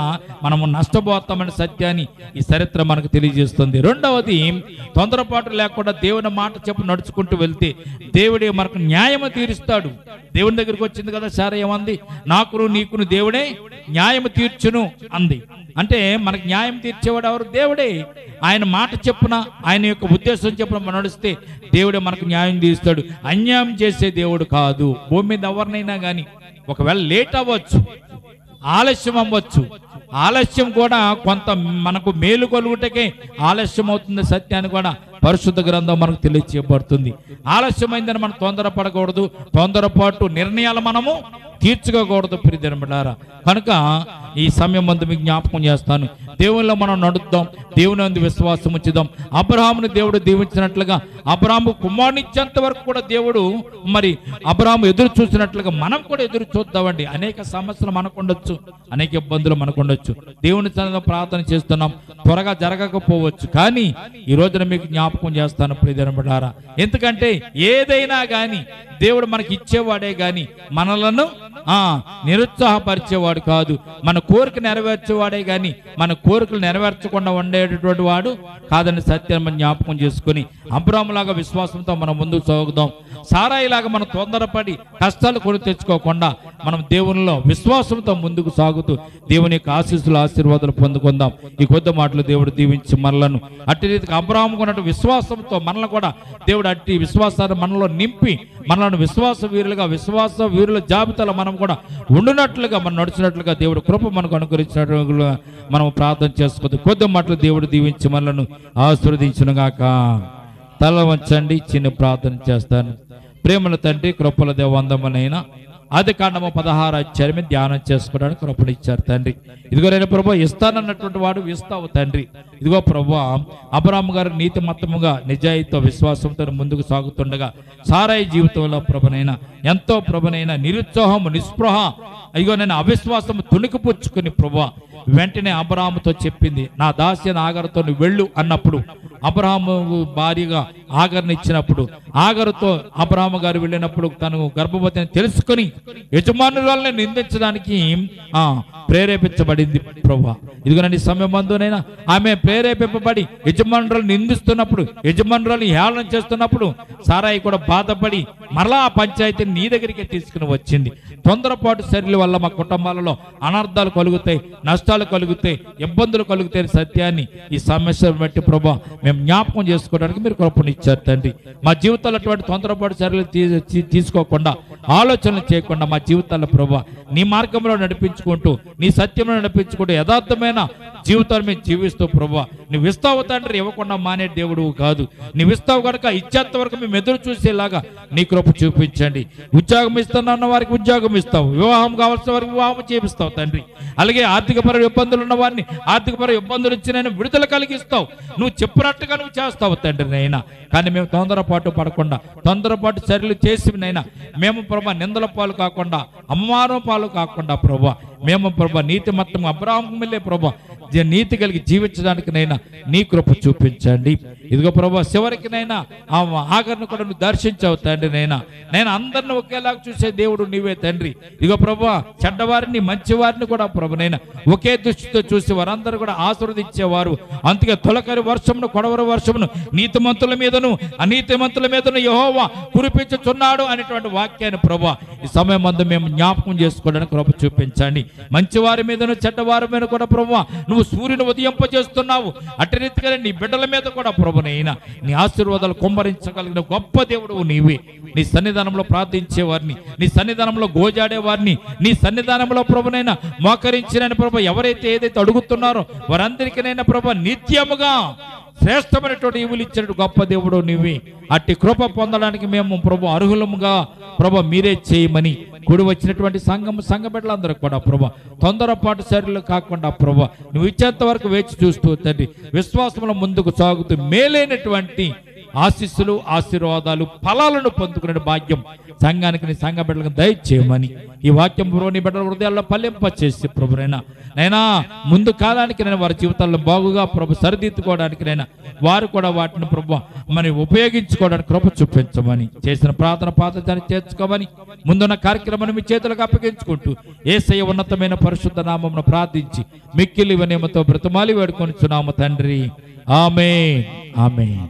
మనము నష్టపోతామనే సత్యాన్ని ఈ చరిత్ర మనకు తెలియజేస్తుంది. రెండవది, తొందరపాటు లేకుండా దేవుని మాట చెప్పు నడుచుకుంటూ వెళ్తే దేవుడే మనకు న్యాయము తీరుస్తాడు. దేవుని దగ్గరికి వచ్చింది కదా సారా, ఏమంది? నాకును నీకును దేవుడే న్యాయము తీర్చును అంది. అంటే మనకు న్యాయం తీర్చేవాడు ఎవరు? దేవుడే. ఆయన మాట చెప్పున, ఆయన యొక్క ఉద్దేశం చెప్పున మనం నడిస్తే దేవుడే మనకు న్యాయం తీరుస్తాడు. అన్యాయం చేసే దేవుడు కాదు. భూమి మీద ఎవరినైనా కానీ ఒకవేళ లేట్ అవ్వచ్చు, ఆలస్యం అవ్వచ్చు. ఆలస్యం కూడా కొంత మనకు మేలు కలుగుటకే ఆలస్యం అవుతుంది సత్యాన్ని కూడా పరిశుద్ధ గ్రంథం మనకు తెలియచేయబడుతుంది. ఆలస్యమైందని మనం తొందరపడకూడదు, తొందరపాటు నిర్ణయాలు మనము తీర్చుకోకూడదు ప్రియదినబడ్డారా. కనుక ఈ సమయం ముందు మీకు జ్ఞాపకం చేస్తాను, దేవునిలో మనం నడుద్దాం, దేవుని యందు విశ్వాసం ఉంచుదాం. అబ్రహాముని దేవుడు దీవించినట్లుగా అబ్రహాము కుమారునిచ్చేంత వరకు కూడా దేవుడు మరి అబ్రహాము ఎదురు చూసినట్లుగా మనం కూడా ఎదురు చూద్దామండి. అనేక సమస్యలు మనకు ఉండొచ్చు, అనేక ఇబ్బందులు మనకు ఉండొచ్చు. దేవుని సన్నిధిలో ప్రార్థన చేస్తున్నాం, త్వరగా జరగకపోవచ్చు, కానీ ఈ రోజున మీకు జ్ఞాపకం చేస్తాను ప్రియమైన బిడ్డలారా. ఎందుకంటే ఏదైనా కానీ దేవుడు మనకి ఇచ్చేవాడే గాని మనలను నిరుత్సాహపరిచేవాడు కాదు. మన కోరిక నెరవేర్చేవాడే గాని మన కోరికలు నెరవేర్చకుండా ఉండేటటువంటి వాడు కాదని సత్యాన్ని మనం జ్ఞాపకం చేసుకుని అబ్రాహాములాగా విశ్వాసంతో మనం ముందుకు సాగుదాం. సారాయిలాగా మనం తొందరపడి కష్టాలు కొని తెచ్చుకోకుండా మనం దేవునిలో విశ్వాసంతో ముందుకు సాగుతూ దేవుని యొక్క ఆశీస్సులు ఆశీర్వాదాలు పొందుకుందాం. ఈ కొద్ది మాటలు దేవుడు దీవించి మనలను అట్టి రీతికి అబ్రాహాముకు ఉన్నట్టు విశ్వాసంతో మనల్ని కూడా దేవుడు అట్టి విశ్వాసాన్ని మనలో నింపి మనలను విశ్వాస వీరుల జాబితాలో మనం కూడా ఉండునట్లుగా మనం నడిచినట్లుగా దేవుడు కృప మనకు అనుగ్రహించినట్లుగా మనం ప్రార్థన చేసుకోవద్దు. కొద్ది మాటలు దేవుడు దీవించి మనలను ఆశీర్వదించునుగాక. తల వంచండి, చిన్న ప్రార్థన చేస్తాను. ప్రేమల తండ్రి, కృపల దేవందమునైనా ఆదికాండము 16 అధ్యాయం ధ్యానం చేసుకోవడానికి కృపను ఇచ్చారు తండ్రి. ఇదిగో నేను ప్రభు ఇస్తానన్నటువంటి వాడు ఇస్తావు తండ్రి. ఇదిగో ప్రభు అబ్రాహాము గారు నీతిమత్తముగా నిజాయితీతో విశ్వాసంతో ముందుకు సాగుతుండగా సారాయి జీవితంలో ప్రభునైనా ఎంతో ప్రభునైనా నిరుత్సాహము నిస్పృహ ఇదిగో నేను అవిశ్వాసము తుణికిపుచ్చుకుని ప్రభు వెంటనే అబ్రాహాముతో చెప్పింది, నా దాసి ఆగరుతో నువ్వు వెళ్ళు అన్నప్పుడు అబ్రాహాము భార్యగా ఆగర్ని ఇచ్చినప్పుడు ఆగరుతో అబ్రాహాము గారు వెళ్ళినప్పుడు తను గర్భవతి అని తెలుసుకుని యజమానురాలను నిందించడానికి ప్రేరేపించబడింది ప్రభు. ఇదిగోనండి సమయమందునైనా ఆమె ప్రేరేపింపబడి యజమానురాలు నిందిస్తున్నప్పుడు యజమానురాలు హేళన చేస్తున్నప్పుడు సారాయి కూడా బాధపడి మరలా ఆ పంచాయతీని నీ దగ్గరికి తీసుకుని వచ్చింది. తొందరపాటు చర్యల వల్ల మా కుటుంబాలలో అనర్థాలు కలుగుతాయి, నష్టాలు కలుగుతాయి, ఇబ్బందులు కలుగుతాయి సత్యాన్ని ఈ సమస్యను బట్టి ప్రభు మేము జ్ఞాపకం చేసుకోవడానికి మీరు కృపనిచ్చారు తండ్రి. మా జీవితాల్లో అటువంటి తొందరపాటు చర్యలు తీసుకోకుండా ఆలోచనలు చేయకుండా మా జీవితాల్లో ప్రభు నీ మార్గంలో నడిపించుకుంటూ నీ సత్యంలో నడిపించుకుంటూ యథార్థమైన జీవితాన్ని మేము జీవిస్తూ ప్రభు నువ్వు ఇస్తావు తండ్రి, ఇవ్వకుండా మానే దేవుడు కాదు. నువ్వు ఇస్తావు కనుక ఇచ్చేంత వరకు మేము ఎదురు చూసేలాగా నీ కృప చూపించండి. ఉద్యోగం ఇస్తున్న వారికి ఉద్యోగం ఇస్తావు, వివాహం కావాల్సిన వారికి వివాహం చేపిస్తావు తండ్రి. అలాగే ఆర్థికపర ఇబ్బందులు ఉన్న వారిని ఆర్థికపర ఇబ్బందులు ఇచ్చి నేను విడుదల కలిగిస్తావు. నువ్వు చెప్పినట్టుగా నువ్వు చేస్తావు తండ్రి నైనా. కానీ మేము తొందరపాటు పడకుండా తొందరపాటు చర్యలు చేసి నైనా మేము ప్రభా నిందల పాలు కాకుండా అమ్మానం పాలు కాకుండా ప్రభా మేము ప్రభా నీతి మొత్తం అబ్రాహాము మిల్లే ప్రభా నీతి కలిగి జీవించడానికి నైనా నీ కృప చూపించండి. ఇదిగో ప్రభా చివరికి నైనా ఆ ఆగర్ను కూడా నువ్వు దర్శించావు తండ్రి నైనా. నేను అందరిని ఒకేలాగా చూసే దేవుడు నీవే తండ్రి. ఇదిగో ప్రభా చెడ్డవారిని మంచివారిని కూడా ప్రభునైనా ఒకే దృష్టితో చూసి వారందరూ కూడా ఆశీర్వదించేవారు. అందుకే తొలకరి వర్షమును కొడవరి వర్షమును నీతిమంతుల మీదను అనీతిమంతుల మీదను యెహోవా కురిపించుచున్నాడు అనేటువంటి వాక్యాన్ని ప్రభా ఈ సమయం అందు మేము జ్ఞాపకం చేసుకోవడానికి కృప చూపించండి. మంచివారి మీదను చెడ్డవారి మీద కూడా ప్రభువా నువ్వు సూర్యుని ఉదయింపజేస్తున్నావు. అట్టి రీతిగా నీ బిడ్డల మీద కూడా ప్రభునైనా నీ ఆశీర్వాదాలు కుమ్మరించగలిగిన గొప్ప దేవుడు నీవే. నీ సన్నిధానంలో ప్రార్థించే వారిని, నీ సన్నిధానంలో గోజాడే వారిని, నీ సన్నిధానంలో ప్రభునైనా మోకరించిన ప్రభు ఎవరైతే ఏదైతే అడుగుతున్నారో వారందరికీనైనా ప్రభు నిత్యముగా శ్రేష్టమైనటువంటి ఈవులు ఇచ్చినట్టు గొప్ప దేవుడు నీవే. అట్టి కృప పొందడానికి మేము ప్రభు అర్హులముగా ప్రభు మీరే చేయమని కూడి వచ్చినటువంటి సంఘ బిడ్డలందరూ కూడా ప్రభు తొందరపాటు చర్యలు కాకుండా ప్రభు నువ్వు ఇచ్చేంత వరకు వేచి చూస్తూ తండ్రి విశ్వాసంలో ముందుకు సాగుతూ మేలైనటువంటి ఆశీస్సులు ఆశీర్వాదాలు ఫలాలను పొందుకునే భాగ్యం సంఘానికి నీ సంఘ బిడ్డలకు దయచేయమని ఈ వాక్యం నీ బిడ్డల హృదయాల్లో ఫలింప చేసి ప్రభునైనా నైనా ముందు కాలానికి నేను వారి జీవితాల్లో బాగుగా ప్రభు సరిదిద్దుకోవడానికి నైనా వారు కూడా వాటిని ప్రభు మరి ఉపయోగించుకోవడానికి కృప చూపించమని చేసిన ప్రార్థన పాత్రని చేర్చుకోమని ముందున్న కార్యక్రమాన్ని మీ చేతులకు అప్పగించుకుంటూ యేసయ్య ఉన్నతమైన పరిశుద్ధ నామమును ప్రార్థించి మిక్కిలి వినయముతో బ్రతిమాలి వేడుకొనిచున్నాము తండ్రి. ఆమేన్ ఆమేన్.